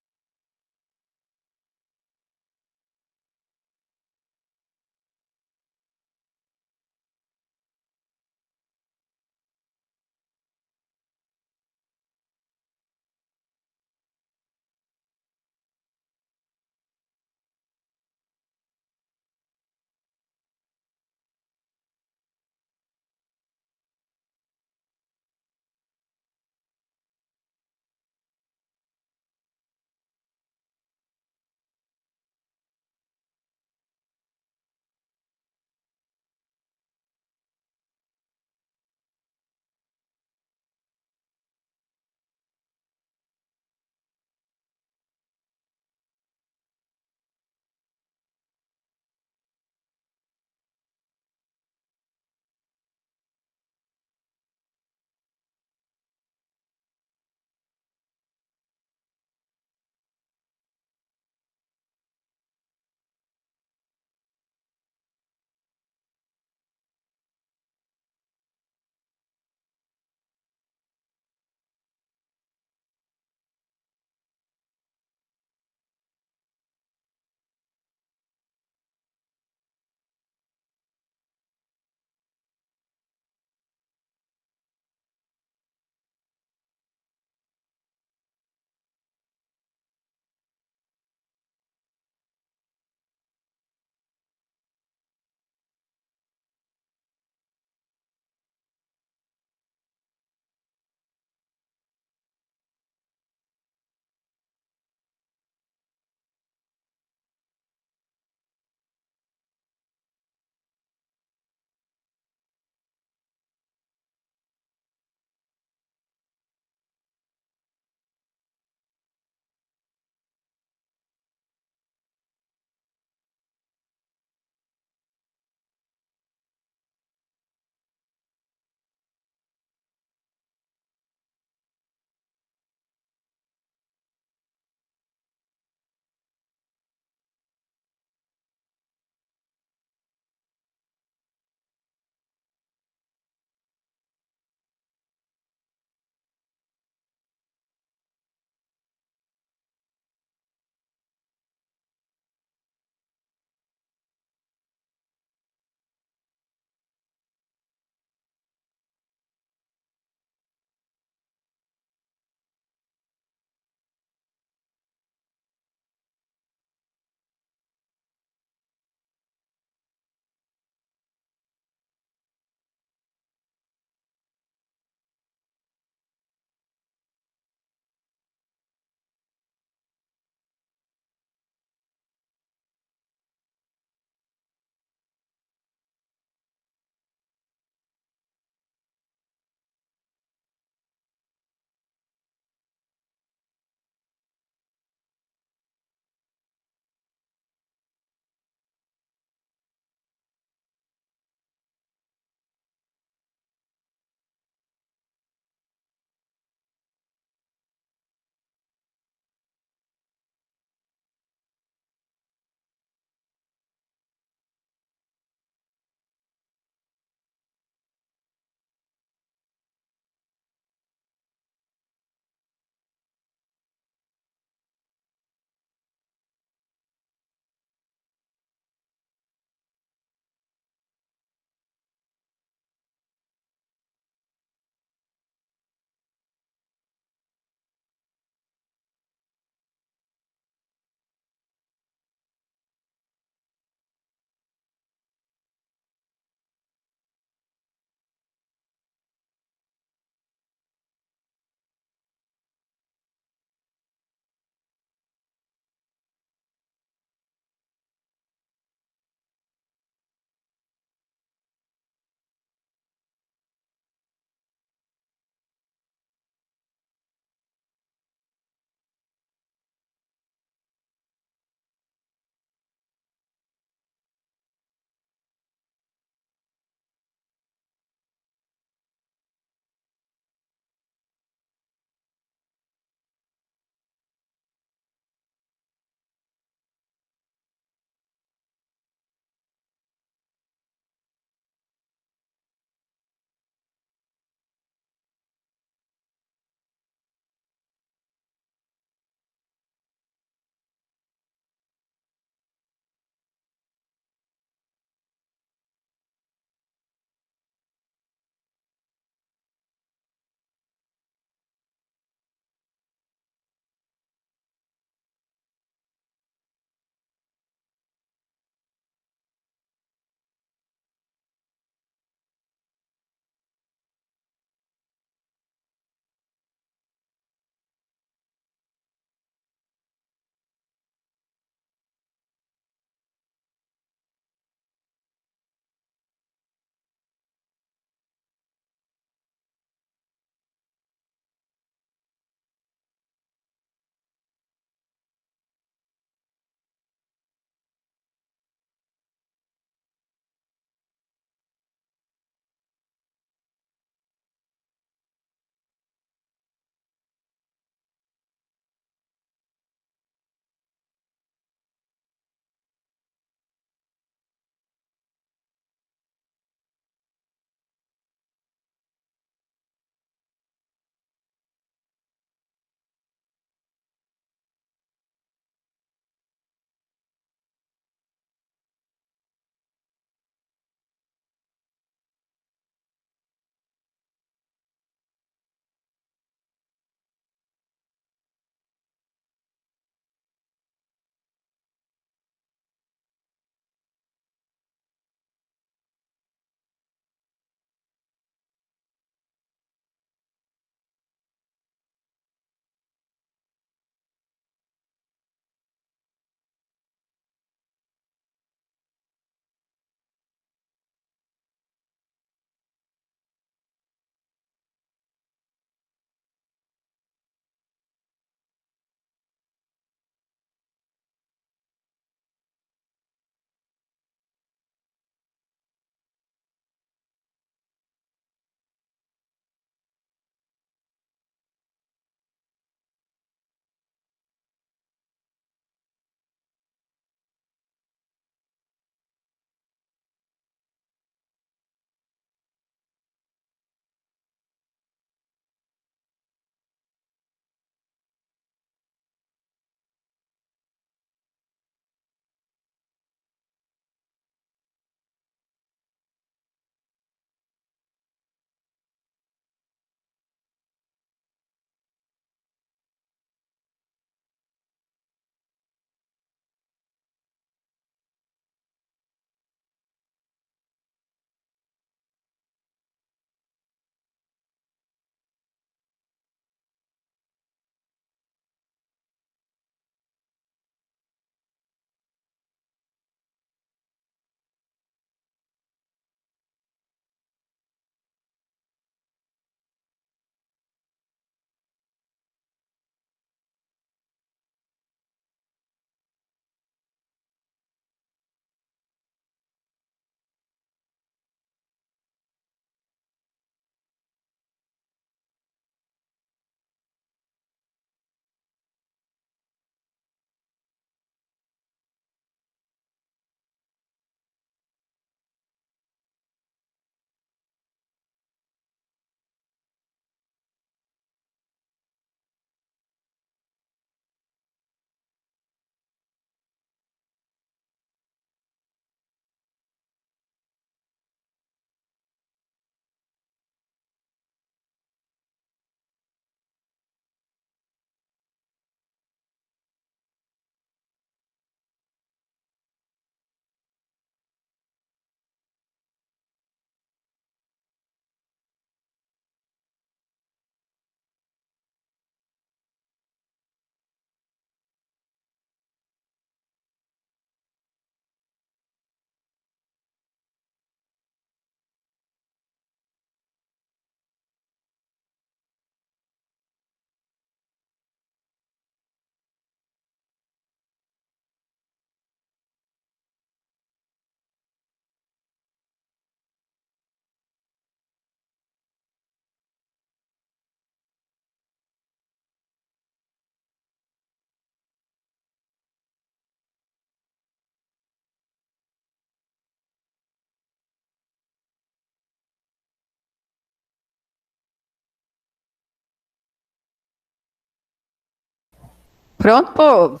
Pronto, povo?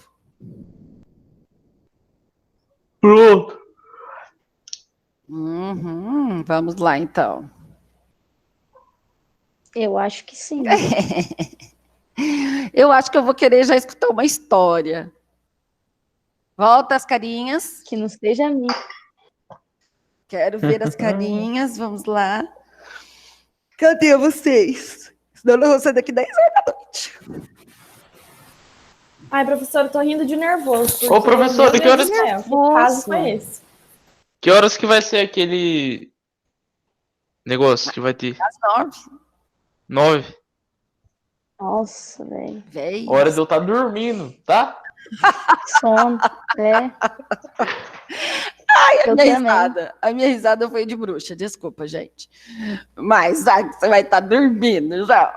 Pronto. Vamos lá, então. Eu acho que sim. Eu acho que eu vou querer já escutar uma história. Volta as carinhas. Que não seja a minha. Quero ver as carinhas, vamos lá. Cadê vocês? Senão eu não vou sair daqui 10 horas da noite. Ai, professora, eu tô rindo de nervoso. Ô, professora, meu que horas- Deus do céu, que caso foi esse? Que horas que vai ser aquele negócio que vai ter? Às 9. 9? Nossa, velho. Hora de eu estar dormindo, tá? Sono, Ai, a minha risada foi de bruxa, desculpa, gente. Mas você vai estar dormindo já.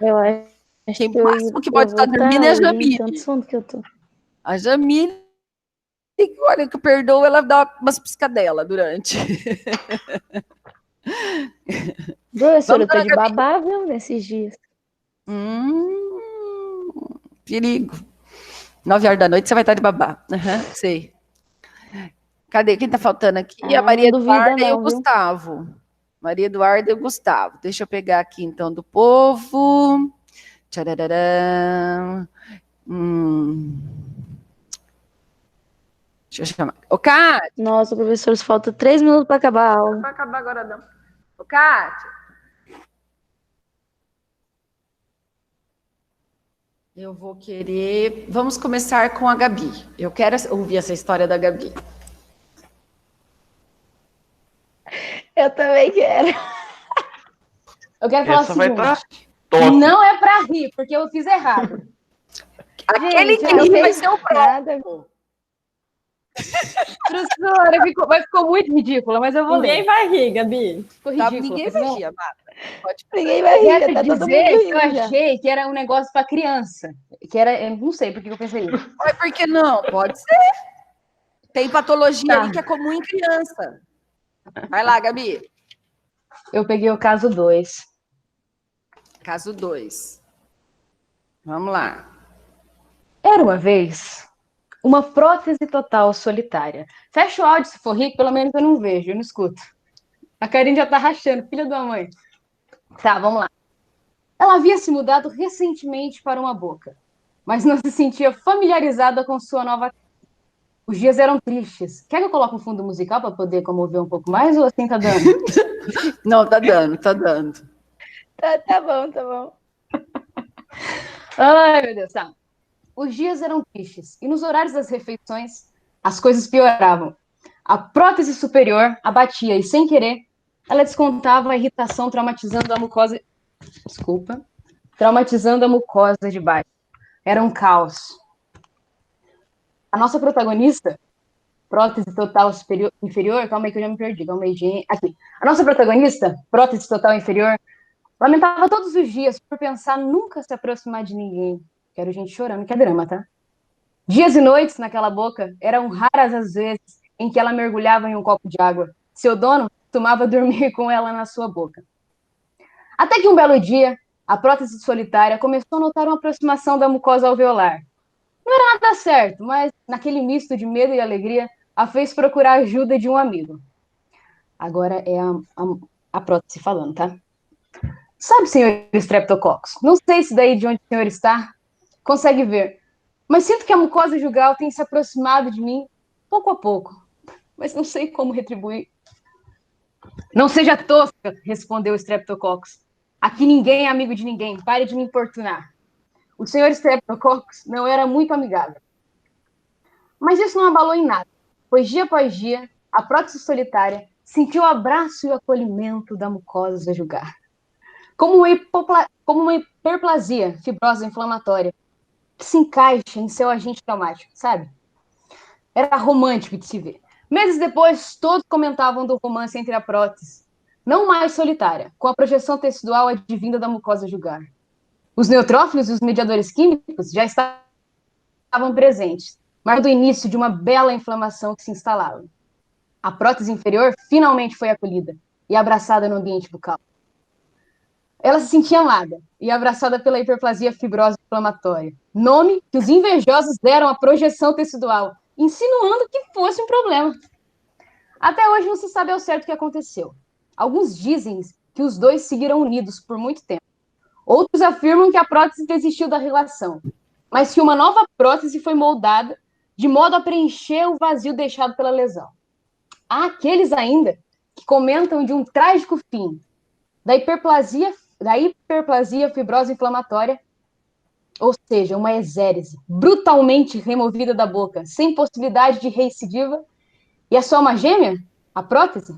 Eu acho Quem máximo que pode estar dormindo é a Jamile. Que eu tô. A Jamile, olha que eu perdoo, ela dá umas piscadelas durante. Professora, eu tô Vamos, de babá, viu, nesses dias. Perigo. 9 horas da noite você vai estar de babá. Sei. Cadê? Quem tá faltando aqui? A Maria Eduarda e o Gustavo. Maria Eduarda e o Gustavo. Deixa eu pegar aqui, então, do povo. Tchararã. Deixa eu chamar. Ô, Kátia. Nossa, professor, falta 3 minutos para acabar a aula. Vai acabar agora, não. Ô, Kátia. Eu vou querer... Vamos começar com a Gabi. Eu quero ouvir essa história da Gabi. Eu também quero. Eu quero falar Essa o vai seguinte. tá top. Não é pra rir, porque eu fiz errado. Aquele Gente, que eu ri não vai fiz ser o próximo. Professora, ficou muito ridícula, mas eu vou ler. Ninguém vai rir, Gabi. Ficou ridículo. Ninguém vai rir, amada. Ninguém vai rir, Quero tá todo mundo dizer que eu rindo já. achei que era um negócio pra criança. Que era, eu não sei por que eu pensei isso. Mas por que não? Pode ser. Tem patologia ali que é comum em criança. Vai lá, Gabi. Eu peguei o caso 2. Caso 2. Vamos lá. Era uma vez uma prótese total solitária. Fecha o áudio se for rir, pelo menos eu não vejo, eu não escuto. A Karine já tá rachando, filha da mãe. Tá, vamos lá. Ela havia se mudado recentemente para uma boca, mas não se sentia familiarizada com sua nova casa. Os dias eram tristes. Quer que eu coloque um fundo musical para poder comover um pouco mais ou assim tá dando? Não, tá dando, tá dando. Tá bom, tá bom. Ai, meu Deus, tá. Os dias eram tristes e nos horários das refeições as coisas pioravam. A prótese superior abatia e, sem querer, ela descontava a irritação traumatizando a mucosa... Traumatizando a mucosa de baixo. Era um caos. A nossa protagonista, prótese total inferior... Calma aí que eu já me perdi. Calma aí, gente. Aqui. A nossa protagonista, prótese total inferior, lamentava todos os dias por pensar nunca se aproximar de ninguém. Quero gente chorando, que é drama, tá? Dias e noites naquela boca eram raras as vezes em que ela mergulhava em um copo de água. Seu dono costumava dormir com ela na sua boca. Até que um belo dia, a prótese solitária começou a notar uma aproximação da mucosa alveolar. Não era nada certo, mas naquele misto de medo e alegria, a fez procurar ajuda de um amigo. Agora é a prótese falando, tá? Sabe, senhor Streptococcus, não sei se daí de onde o senhor está consegue ver, mas sinto que a mucosa jugal tem se aproximado de mim pouco a pouco, mas não sei como retribuir. Não seja tosca, respondeu o Streptococcus. Aqui ninguém é amigo de ninguém, pare de me importunar. O senhor Streptococcus não era muito amigável. Mas isso não abalou em nada, pois dia após dia, a prótese solitária sentiu o abraço e o acolhimento da mucosa jugal. Como uma hiperplasia fibrosa inflamatória que se encaixa em seu agente traumático, sabe? Era romântico de se ver. Meses depois, todos comentavam do romance entre a prótese, não mais solitária, com a projeção tecidual advinda da mucosa jugal. Os neutrófilos e os mediadores químicos já estavam presentes, marcando o início de uma bela inflamação que se instalava. A prótese inferior finalmente foi acolhida e abraçada no ambiente bucal. Ela se sentia amada e abraçada pela hiperplasia fibrosa inflamatória, nome que os invejosos deram à projeção tecidual, insinuando que fosse um problema. Até hoje não se sabe ao certo o que aconteceu. Alguns dizem que os dois seguiram unidos por muito tempo. Outros afirmam que a prótese desistiu da relação, mas que uma nova prótese foi moldada de modo a preencher o vazio deixado pela lesão. Há aqueles ainda que comentam de um trágico fim da hiperplasia fibrosa inflamatória, ou seja, uma exérese brutalmente removida da boca, sem possibilidade de recidiva, e a sua alma gêmea, a prótese,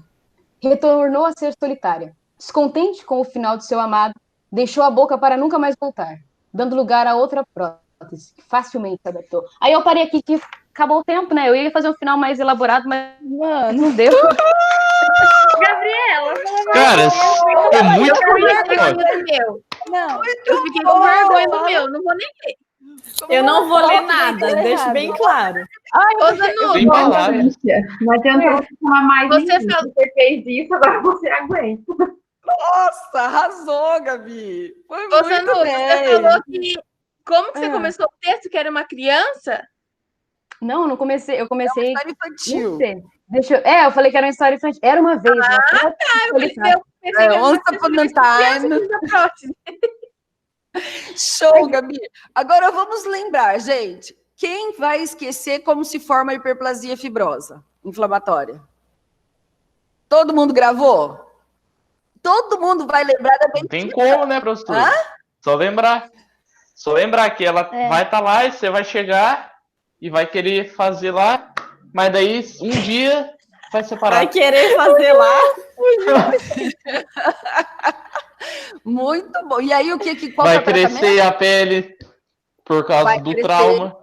retornou a ser solitária. Descontente com o final de seu amado, deixou a boca para nunca mais voltar, dando lugar a outra prótese, que facilmente se adaptou. Aí eu parei aqui que acabou o tempo, né? Eu ia fazer um final mais elaborado, mas não deu. Gabriela, Cara, é muito Não, eu fiquei com vergonha do meu, não vou nem ler. Eu não vou ler nada, deixo bem claro. Ô, Zanudo, bem falado. Não adianta você falar mais Você de mim. falou- Você fez isso, agora você aguenta. Nossa, arrasou, Gabi. Foi Ô, muito Zanudo, bem. você falou que... Como que você começou o texto, que era uma criança? Não comecei. Eu comecei. História infantil. Não sei. Eu falei que era uma história infantil. Era uma vez. Eu pensei que era Once uma upon a criança time. que fez a prótese. Show, Gabi. Agora vamos lembrar, gente. Quem vai esquecer como se forma a hiperplasia fibrosa inflamatória? Todo mundo gravou? Todo mundo vai lembrar da Não tem como, né, professor? Só lembrar. Só lembrar que ela vai estar lá e você vai chegar e vai querer fazer lá, mas daí um dia vai separar. Vai querer fazer lá. Muito bom. E aí, qual Vai que é o tratamento? crescer a pele por causa Vai do crescer. trauma.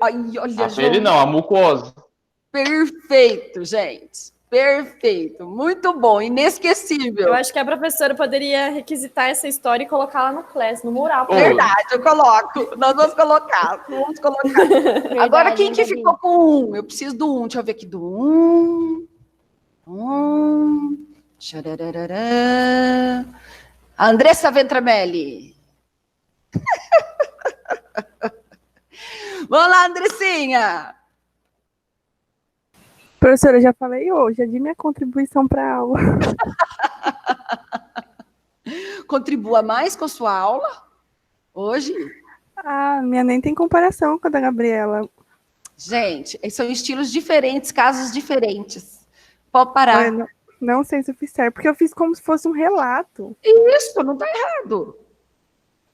Ai, olha, A pele João. não, a mucosa. Perfeito, gente. Perfeito. Muito bom. Inesquecível. Eu acho que a professora poderia requisitar essa história e colocar lá no class, no mural. Verdade, eu coloco. Nós vamos colocar. Vamos colocar. Agora, quem que Gabi. ficou com 1? Eu preciso do 1. Deixa eu ver aqui do 1. Tchararará. Andressa Ventramelli. Vamos lá, Andressinha. Professora, eu já falei hoje, é de minha contribuição para a aula. Contribua mais com a sua aula hoje. Ah, minha nem tem comparação com a da Gabriela. Gente, são estilos diferentes, casos diferentes. Pode parar. Olha, não sei se eu fiz certo, porque eu fiz como se fosse um relato. Isso, não tá errado.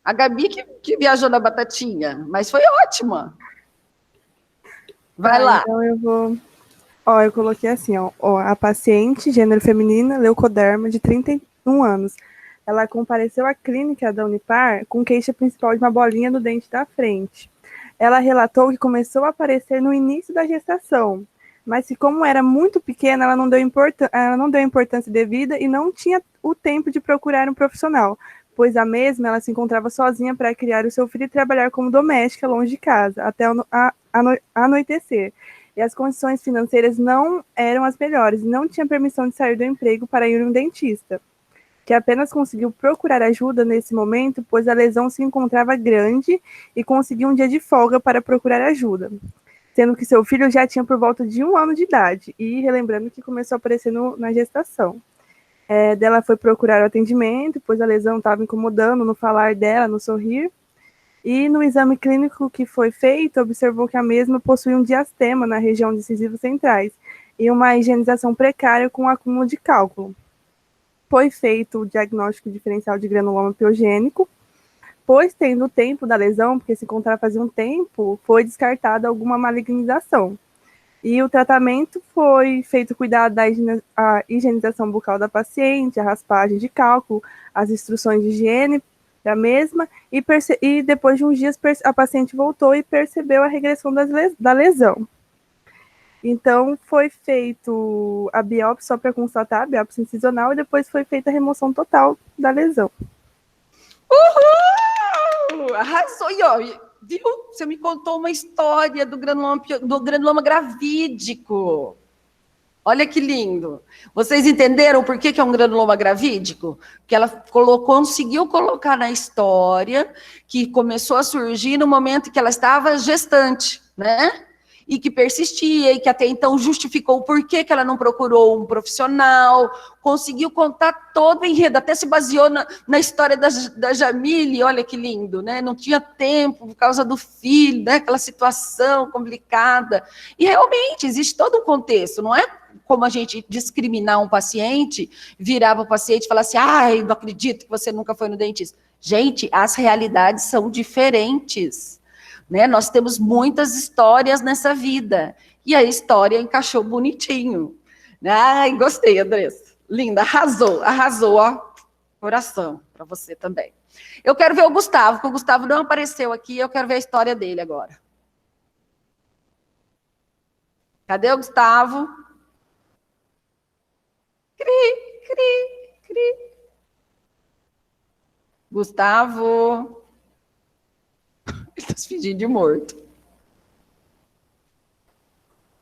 A Gabi que viajou na batatinha, mas foi ótima. Vai lá. Então eu vou... eu coloquei assim, a paciente, gênero feminina, leucoderma, de 31 anos. Ela compareceu à clínica da Unipar com queixa principal de uma bolinha no dente da frente. Ela relatou que começou a aparecer no início da gestação, mas que como era muito pequena, ela não deu importância devida e não tinha o tempo de procurar um profissional, pois a mesma ela se encontrava sozinha para criar o seu filho e trabalhar como doméstica longe de casa, até anoitecer. E as condições financeiras não eram as melhores, não tinha permissão de sair do emprego para ir a um dentista, que apenas conseguiu procurar ajuda nesse momento, pois a lesão se encontrava grande e conseguiu um dia de folga para procurar ajuda, sendo que seu filho já tinha por volta de 1 ano de idade, e relembrando que começou a aparecer na gestação. Dela foi procurar o atendimento, pois a lesão estava incomodando no falar dela, no sorrir, e no exame clínico que foi feito, observou que a mesma possui um diastema na região de incisivos centrais e uma higienização precária com acúmulo de cálculo. Foi feito o diagnóstico diferencial de granuloma piogênico, pois tendo o tempo da lesão, porque se encontrava fazia um tempo, foi descartada alguma malignização. E o tratamento foi feito cuidado da higienização bucal da paciente, a raspagem de cálculo, as instruções de higiene da mesma, e depois de uns dias a paciente voltou e percebeu a regressão da lesão. Então, foi feito a biópsia só para constatar a biópsia incisional e depois foi feita a remoção total da lesão. Uhul! Arrasou! E, ó, viu? Você me contou uma história do granuloma gravídico. Olha que lindo. Vocês entenderam por que é um granuloma gravídico? Que ela conseguiu colocar na história que começou a surgir no momento em que ela estava gestante, né? E que persistia, e que até então justificou o porquê que ela não procurou um profissional, conseguiu contar todo o enredo, até se baseou na história da Jamile, olha que lindo, né? Não tinha tempo por causa do filho, né? Aquela situação complicada. E realmente existe todo um contexto, não é como a gente discriminar um paciente, virar para o paciente e falar assim, ai, não acredito que você nunca foi no dentista. Gente, as realidades são diferentes. Né? Nós temos muitas histórias nessa vida. E a história encaixou bonitinho. Ai, gostei, Andressa. Linda, arrasou, ó. Coração para você também. Eu quero ver o Gustavo, porque o Gustavo não apareceu aqui, eu quero ver a história dele agora. Cadê o Gustavo? Cri. Gustavo... Ele está se fingindo de morto.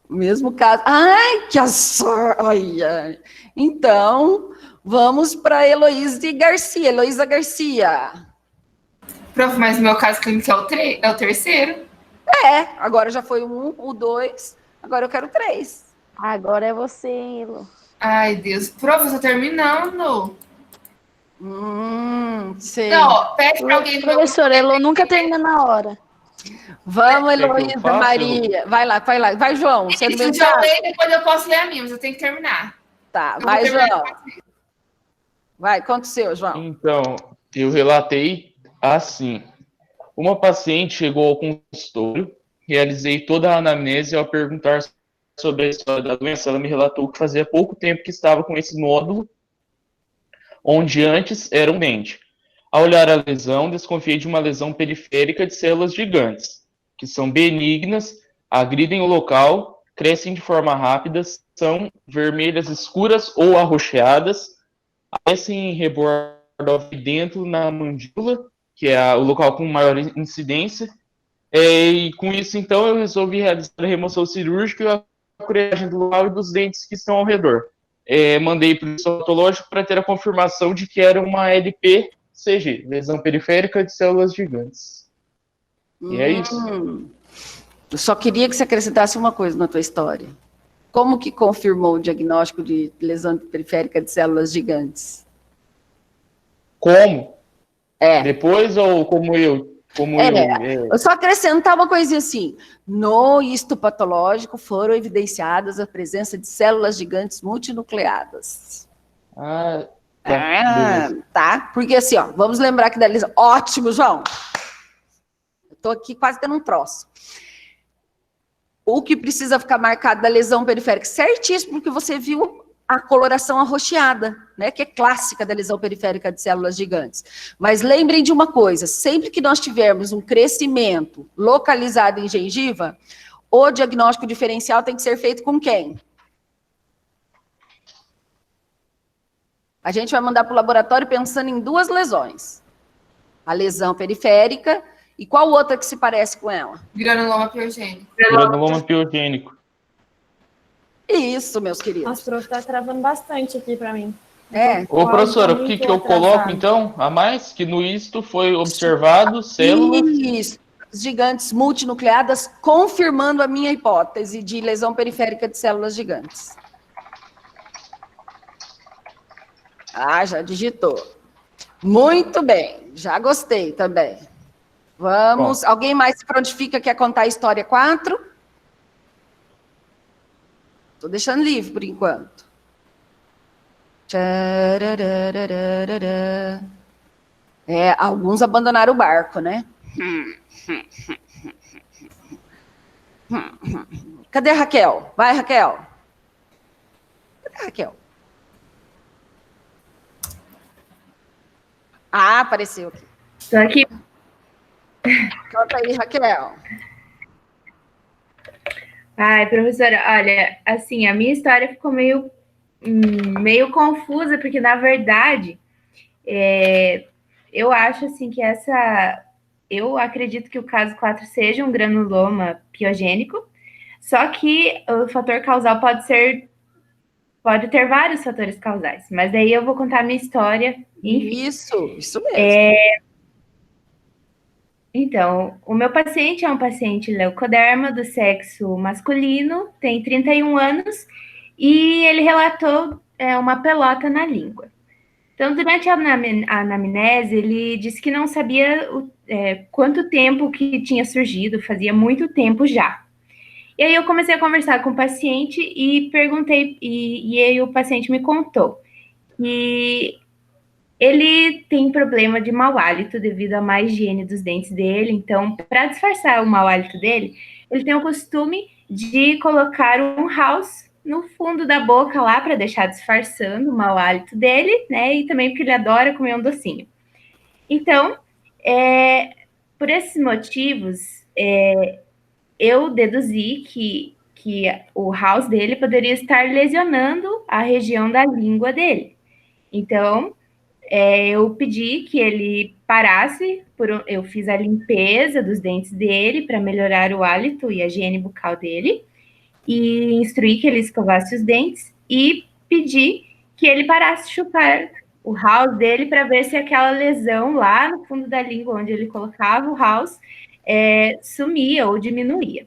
Mesmo caso. Ai, que azar! Olha. Então, vamos para Heloísa Garcia. Prof, mas o meu caso clínico é o terceiro. Agora já foi o 2, agora eu quero 3. Agora é você, Elo. Ai, Deus. Prof, eu tô terminando. Sei. Não, pede para alguém... Professora, Elo nunca termina na hora. Vamos, Heloísa Maria. Vai lá. Vai, João. Se o João ler, depois eu posso ler a minha, mas eu tenho que terminar. Tá, vai, João. Vai, conta o seu, João. Então, eu relatei assim. Uma paciente chegou ao consultório, realizei toda a anamnese. Ao perguntar sobre a história da doença, ela me relatou que fazia pouco tempo que estava com esse nódulo, onde antes era um dente. Ao olhar a lesão, desconfiei de uma lesão periférica de células gigantes, que são benignas, agridem o local, crescem de forma rápida, são vermelhas escuras ou arroxeadas, aparecem em rebordo dentro na mandíbula, que é o local com maior incidência, e com isso, então, eu resolvi realizar a remoção cirúrgica e a curagem do local e dos dentes que estão ao redor. Mandei para o histopatológico para ter a confirmação de que era uma LPCG, lesão periférica de células gigantes. E é isso. Eu só queria que você acrescentasse uma coisa na tua história. Como que confirmou o diagnóstico de lesão periférica de células gigantes? Como? Depois ou como eu? Eu só acrescentar uma coisinha assim. No histopatológico foram evidenciadas a presença de células gigantes multinucleadas. Tá? Porque assim, ó, vamos lembrar que da lesão... Ótimo, João! Eu tô aqui quase tendo um troço. O que precisa ficar marcado da lesão periférica? Certíssimo, porque você viu a coloração arroxeada, né, que é clássica da lesão periférica de células gigantes. Mas lembrem de uma coisa, sempre que nós tivermos um crescimento localizado em gengiva, o diagnóstico diferencial tem que ser feito com quem? A gente vai mandar para o laboratório pensando em 2 lesões. A lesão periférica e qual outra que se parece com ela? Granuloma piogênico. Granuloma piogênico. Isso, meus queridos. Nossa, prof, tá travando bastante aqui para mim. Ô, professora, o que eu coloco, então, a mais? Que no isto foi observado células... Isso, gigantes multinucleadas, confirmando a minha hipótese de lesão periférica de células gigantes. Já digitou. Muito bem, já gostei também. Vamos, alguém mais se prontifica, quer contar a história 4? Estou deixando livre por enquanto. Alguns abandonaram o barco, né? Cadê a Raquel? Vai, Raquel. Cadê a Raquel? Apareceu aqui. Estou aqui. Conta aí, Raquel. Ai, professora, olha, assim, a minha história ficou meio confusa, porque, na verdade, eu acho, assim, que eu acredito que o caso 4 seja um granuloma piogênico, só que o fator causal pode ser pode ter vários fatores causais, mas daí eu vou contar a minha história. Enfim. Isso mesmo. Então, o meu paciente é um paciente leucoderma do sexo masculino, tem 31 anos, e ele relatou uma pelota na língua. Então, durante a anamnese, ele disse que não sabia quanto tempo que tinha surgido, fazia muito tempo já. E aí eu comecei a conversar com o paciente e perguntei, e aí o paciente me contou que ele tem problema de mau hálito devido à má higiene dos dentes dele. Então, para disfarçar o mau hálito dele, ele tem o costume de colocar um house no fundo da boca lá para deixar disfarçando o mau hálito dele, né? E também porque ele adora comer um docinho. Então, por esses motivos, eu deduzi que o house dele poderia estar lesionando a região da língua dele. Então, eu pedi que ele parasse, eu fiz a limpeza dos dentes dele para melhorar o hálito e a higiene bucal dele, e instruí que ele escovasse os dentes e pedi que ele parasse de chupar o house dele para ver se aquela lesão lá no fundo da língua, onde ele colocava o house, sumia ou diminuía.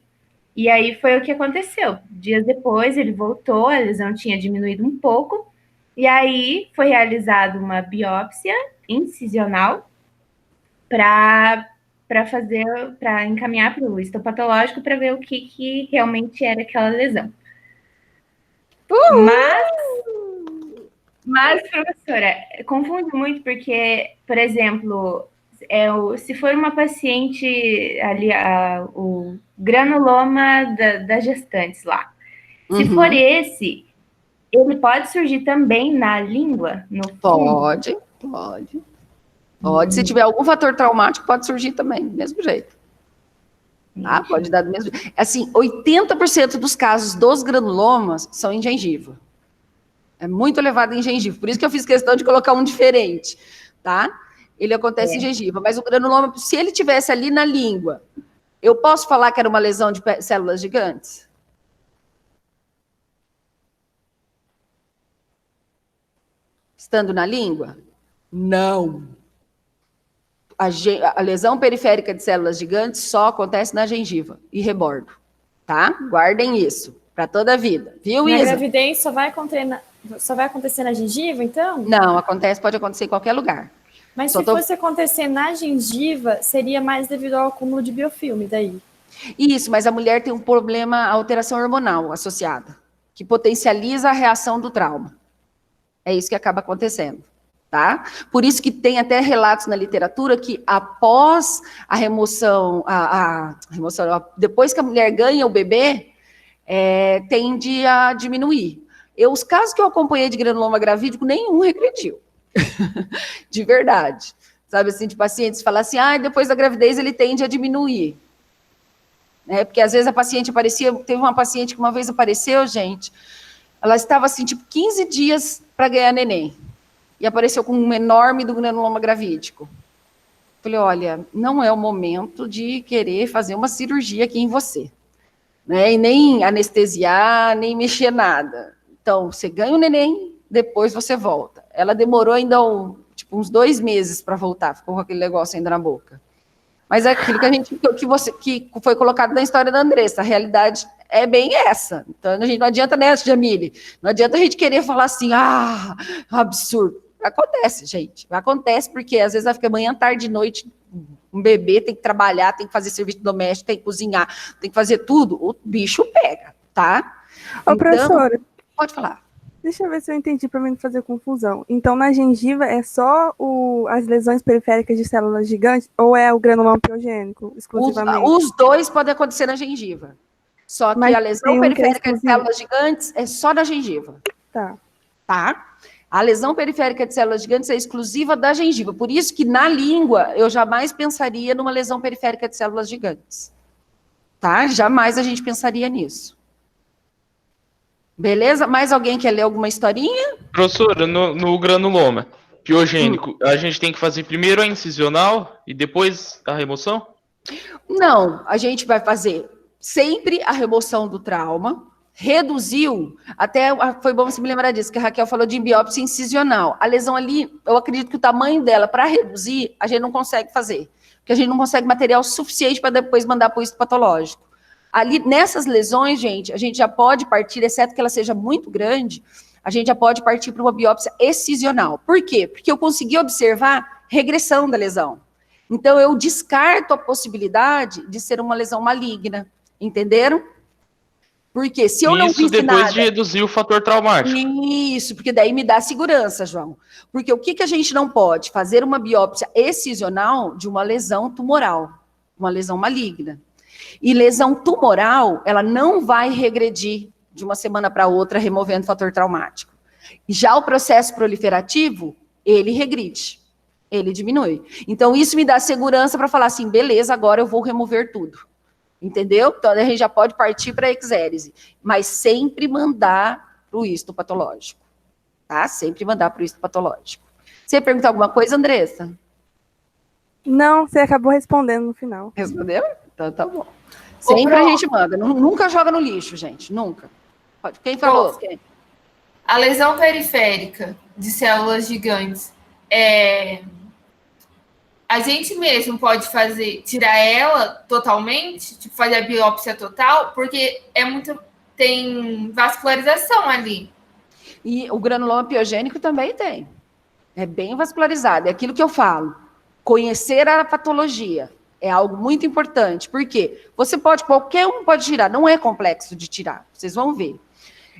E aí foi o que aconteceu. Dias depois ele voltou, a lesão tinha diminuído um pouco, e aí foi realizada uma biópsia incisional para encaminhar para o histopatológico para ver o que realmente era aquela lesão. Mas, professora, confunde muito porque, por exemplo, se for uma paciente ali, o granuloma das gestantes lá, se for esse, ele pode surgir também na língua? Pode. Se tiver algum fator traumático, pode surgir também, do mesmo jeito. Pode dar do mesmo jeito. Assim, 80% dos casos dos granulomas são em gengiva. É muito elevado em gengiva. Por isso que eu fiz questão de colocar um diferente, tá? Ele acontece em gengiva. Mas o granuloma, se ele tivesse ali na língua, eu posso falar que era uma lesão de células gigantes? Estando na língua? Não. A lesão periférica de células gigantes só acontece na gengiva e rebordo, tá? Guardem isso para toda a vida, viu, Isa? Na gravidez só vai acontecer na gengiva, então? Não, pode acontecer em qualquer lugar. Mas se fosse acontecer na gengiva, seria mais devido ao acúmulo de biofilme daí? Isso, mas a mulher tem um problema, a alteração hormonal associada, que potencializa a reação do trauma. É isso que acaba acontecendo, tá? Por isso que tem até relatos na literatura que após a remoção, depois que a mulher ganha o bebê, tende a diminuir. Os casos que eu acompanhei de granuloma gravídico, nenhum regrediu. De verdade. Sabe assim, de pacientes falam assim, depois da gravidez ele tende a diminuir. Porque às vezes a paciente aparecia, teve uma paciente que uma vez apareceu, gente, ela estava assim, tipo, 15 dias para ganhar neném. E apareceu com um enorme do granuloma gravídico. Falei, olha, não é o momento de querer fazer uma cirurgia aqui em você. E nem anestesiar, nem mexer nada. Então, você ganha o neném, depois você volta. Ela demorou ainda uns 2 meses para voltar, ficou com aquele negócio ainda na boca. Mas é aquilo que foi colocado na história da Andressa, a realidade é bem essa. Então, a gente não adianta, né, Jamile? Não adianta a gente querer falar assim, absurdo. Acontece, gente. Acontece porque às vezes ela fica manhã, tarde, noite, um bebê tem que trabalhar, tem que fazer serviço doméstico, tem que cozinhar, tem que fazer tudo, o bicho pega, tá? Ô, professora. Pode falar. Deixa eu ver se eu entendi para mim não fazer confusão. Então, na gengiva é só as lesões periféricas de células gigantes ou é o granuloma piogênico exclusivamente? Os dois podem acontecer na gengiva. Só que a lesão periférica de células gigantes é só da gengiva. Tá. A lesão periférica de células gigantes é exclusiva da gengiva. Por isso que na língua eu jamais pensaria numa lesão periférica de células gigantes. Tá? Jamais a gente pensaria nisso. Beleza? Mais alguém quer ler alguma historinha? Professora, no granuloma piogênico, a gente tem que fazer primeiro a incisional e depois a remoção? Não, a gente vai fazer sempre a remoção do trauma, reduziu, até foi bom você me lembrar disso, que a Raquel falou de biópsia incisional. A lesão ali, eu acredito que o tamanho dela, para reduzir, a gente não consegue fazer, porque a gente não consegue material suficiente para depois mandar para o histopatológico. Ali, nessas lesões, gente, a gente já pode partir, exceto que ela seja muito grande, a gente já pode partir para uma biópsia excisional. Por quê? Porque eu consegui observar regressão da lesão. Então, eu descarto a possibilidade de ser uma lesão maligna. Entenderam? Porque se eu não Isso visse depois nada... de reduzir o fator traumático. Isso, porque daí me dá segurança, João. Porque o que a gente não pode? Fazer uma biópsia excisional de uma lesão tumoral, uma lesão maligna. E lesão tumoral, ela não vai regredir de uma semana para outra removendo o fator traumático. Já o processo proliferativo, ele regride, ele diminui. Então, isso me dá segurança para falar assim, beleza, agora eu vou remover tudo. Entendeu? Então, a gente já pode partir para a exérese, mas sempre mandar para o histopatológico. Tá? Sempre mandar para o histopatológico. Você ia perguntar alguma coisa, Andressa? Não, você acabou respondendo no final. Respondeu? Então, tá bom. Sempre a gente manda. Nunca joga no lixo, gente. Nunca. Quem falou? Quem? A lesão periférica de células gigantes, a gente mesmo pode tirar ela totalmente, tipo, fazer a biópsia total, porque tem vascularização ali. E o granuloma piogênico também tem. É bem vascularizado. É aquilo que eu falo. Conhecer a patologia é algo muito importante. Por quê? Qualquer um pode tirar. Não é complexo de tirar. Vocês vão ver.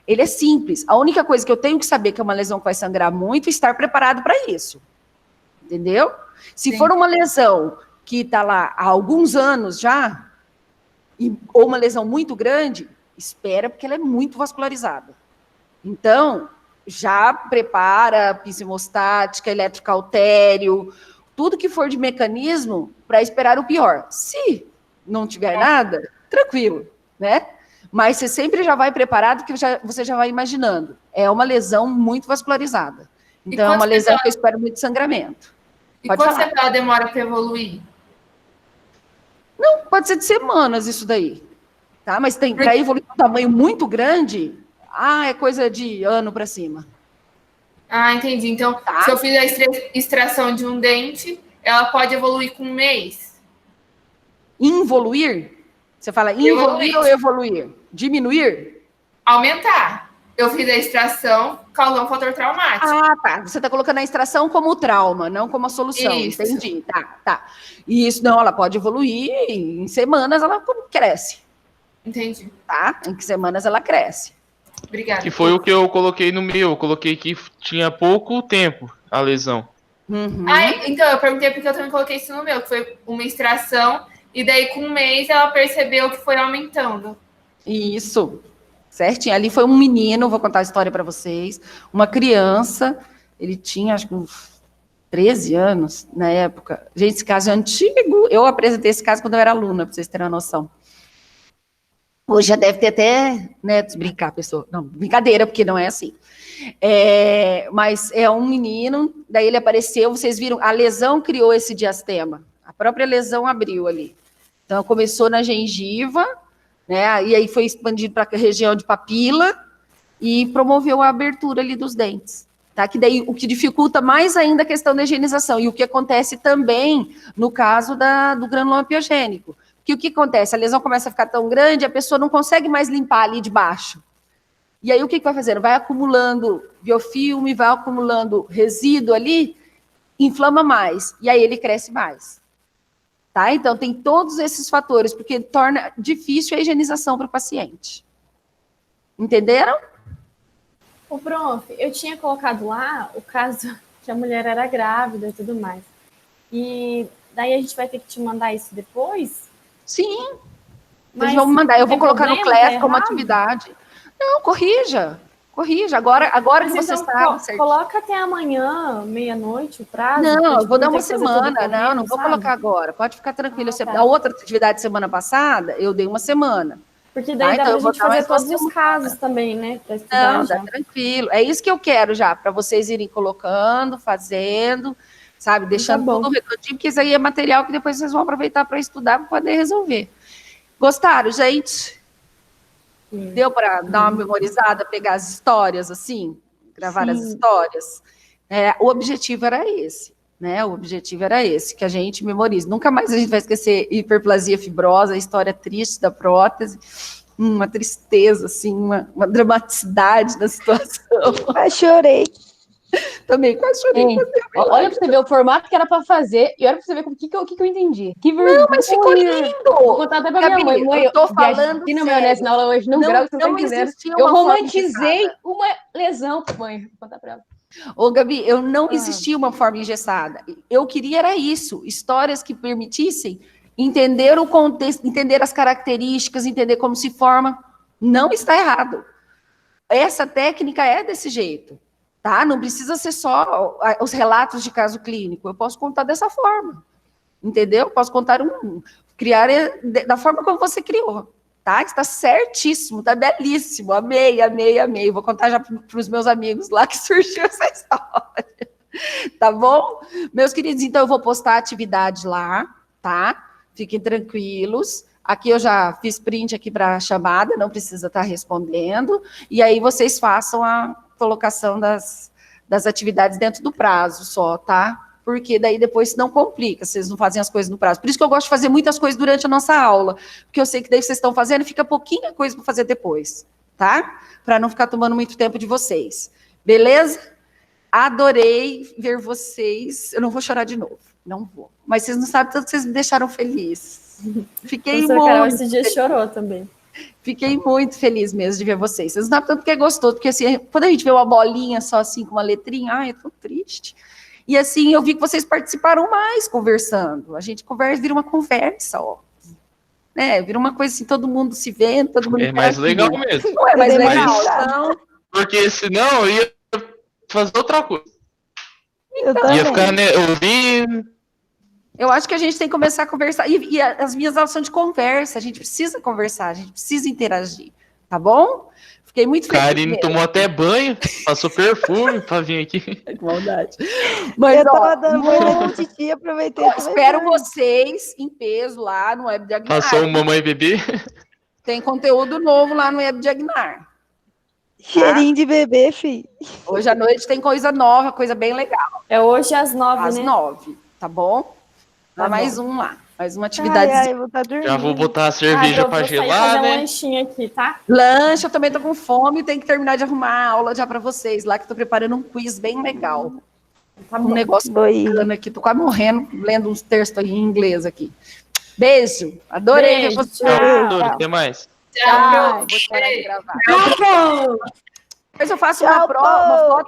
Ele é simples. A única coisa que eu tenho que saber que é uma lesão que vai sangrar muito, estar preparado para isso. Entendeu? Se for uma lesão que está lá há alguns anos já, ou uma lesão muito grande, espera, porque ela é muito vascularizada. Então, já prepara piscimostática, eletrocautério, tudo que for de mecanismo para esperar o pior. Se não tiver nada, tranquilo, né? Mas você sempre já vai preparado, porque você já vai imaginando. É uma lesão muito vascularizada. Então, é uma lesão que eu espero muito sangramento. E quanto tempo ela demora para evoluir? Não, pode ser de semanas isso daí. Tá? Mas para evoluir um tamanho muito grande, é coisa de ano para cima. Ah, entendi. Então, se eu fizer a extração de um dente, ela pode evoluir com um mês? Involuir? Você fala involuir ou evoluir? Diminuir? Aumentar. Eu fiz a extração, causou um fator traumático. Ah, tá. Você está colocando a extração como trauma, não como a solução. Isso. Entendi. Tá. E isso, não, ela pode evoluir, em semanas ela cresce. Entendi. Tá? Em que semanas ela cresce. Obrigada. Que foi o que eu coloquei no meu. Eu coloquei que tinha pouco tempo a lesão. Uhum. Então, eu perguntei porque eu também coloquei isso no meu, que foi uma extração, e daí com um mês ela percebeu que foi aumentando. Isso. Certinho. Ali foi um menino, vou contar a história para vocês. Uma criança, ele tinha, acho que uns 13 anos na época. Gente, esse caso é antigo. Eu apresentei esse caso quando eu era aluna, para vocês terem uma noção. Hoje já deve ter até, né, brincar, pessoa. Não, brincadeira, porque não é assim. Mas é um menino, daí ele apareceu, vocês viram, a lesão criou esse diastema. A própria lesão abriu ali. Então, começou na gengiva, né, e aí foi expandido para a região de papila e promoveu a abertura ali dos dentes. Tá? Que daí o que dificulta mais ainda a questão da higienização. E o que acontece também no caso do granuloma piogênico. Que o que acontece? A lesão começa a ficar tão grande, a pessoa não consegue mais limpar ali de baixo. E aí o que vai fazendo? Vai acumulando biofilme, vai acumulando resíduo ali, inflama mais. E aí ele cresce mais. Tá? Então tem todos esses fatores, porque torna difícil a higienização para o paciente. Entenderam? Ô, prof, eu tinha colocado lá o caso que a mulher era grávida e tudo mais. E daí a gente vai ter que te mandar isso depois? Sim. Mas vão mandar. Eu vou colocar no CLES como atividade. Não, corrija. Agora que você então, sabe. Coloca até amanhã, meia-noite, o prazo. Não, eu vou dar uma semana. Não vou colocar agora. Pode ficar tranquilo. A outra atividade semana passada, eu dei uma semana. Porque daí dá pra gente fazer todos os casos também, né? Pra estudar. Não, dá tranquilo. É isso que eu quero já, para vocês irem colocando, fazendo, sabe? Deixando tudo redondinho, porque isso aí é material que depois vocês vão aproveitar para estudar, para poder resolver. Gostaram, gente? Deu para dar uma memorizada, pegar as histórias, assim, gravar as histórias? O objetivo era esse, né? O objetivo era esse, que a gente memorize. Nunca mais a gente vai esquecer hiperplasia fibrosa, a história triste da prótese, uma tristeza, assim, uma dramaticidade da situação. Quase chorei. Também quase chorei. Olha pra você ver o formato que era pra fazer e olha pra você ver o que eu entendi. Que vergonha. Não, mas ficou lindo. Vou contar até pra Gabi, minha mãe. Mãe, eu tô viajei falando aqui na sério. maionese na aula hoje, no grau que você não tá entendendo. existia Eu uma forma romantizei engessada. uma lesão, mãe. Vou contar pra ela. Ô, Gabi, eu não existia uma forma engessada. Eu queria era isso, histórias que permitissem entender o contexto, entender as características, entender como se forma. Não está errado. Essa técnica é desse jeito, tá? Não precisa ser só os relatos de caso clínico. Eu posso contar dessa forma, entendeu? Posso contar criar da forma como você criou. Tá? Está certíssimo, está belíssimo, amei, amei, amei. Vou contar já para os meus amigos lá que surgiu essa história. Tá bom? Meus queridos, então eu vou postar a atividade lá, tá? Fiquem tranquilos. Aqui eu já fiz print aqui para a chamada, não precisa estar respondendo. E aí vocês façam a colocação das atividades dentro do prazo só, tá? Porque daí depois não complica, vocês não fazem as coisas no prazo. Por isso que eu gosto de fazer muitas coisas durante a nossa aula, porque eu sei que daí vocês estão fazendo e fica pouquinha coisa para fazer depois, tá? Para não ficar tomando muito tempo de vocês. Beleza? Adorei ver vocês. Eu não vou chorar de novo, não vou. Mas vocês não sabem tanto que vocês me deixaram feliz. Fiquei muito Carol esse dia chorou também. Fiquei muito feliz mesmo de ver vocês. Vocês não sabem tanto que é gostoso, porque assim, quando a gente vê uma bolinha só assim, com uma letrinha, ai, é tão triste. E assim, eu vi que vocês participaram mais conversando. A gente conversa, vira uma conversa, ó. Né? Vira uma coisa assim, todo mundo se vendo, todo mundo... É mais legal mesmo. Não é mais legal, então... Porque senão eu ia fazer outra coisa. Ia ficar ouvindo. Eu acho que a gente tem que começar a conversar. E as minhas aulas são de conversa. A gente precisa conversar, a gente precisa interagir. Tá bom? Fiquei muito feliz. Karine tomou até banho, passou perfume pra vir aqui. Que maldade. Mas, eu tava dando banho de titi, aproveitei. Espero vocês em peso lá no Web Diagnar. Passou o mamãe e bebê. Tem conteúdo novo lá no Web Diagnar. Cheirinho de bebê, fi. Hoje à noite tem coisa nova, coisa bem legal. É hoje às 9, né? Às 9, tá bom? Dá mais um lá. Mais uma atividade. Já vou botar a cerveja pra gelar, né? Um lanchinho aqui, tá? Lanche, eu também tô com fome, tenho que terminar de arrumar a aula já para vocês lá, que tô preparando um quiz bem legal. Tá um negócio bacana aqui, tô quase morrendo, lendo uns textos aí em inglês aqui. Beijo, adorei ver você. Até mais. Tchau, vou parar de gravar. Depois eu faço uma foto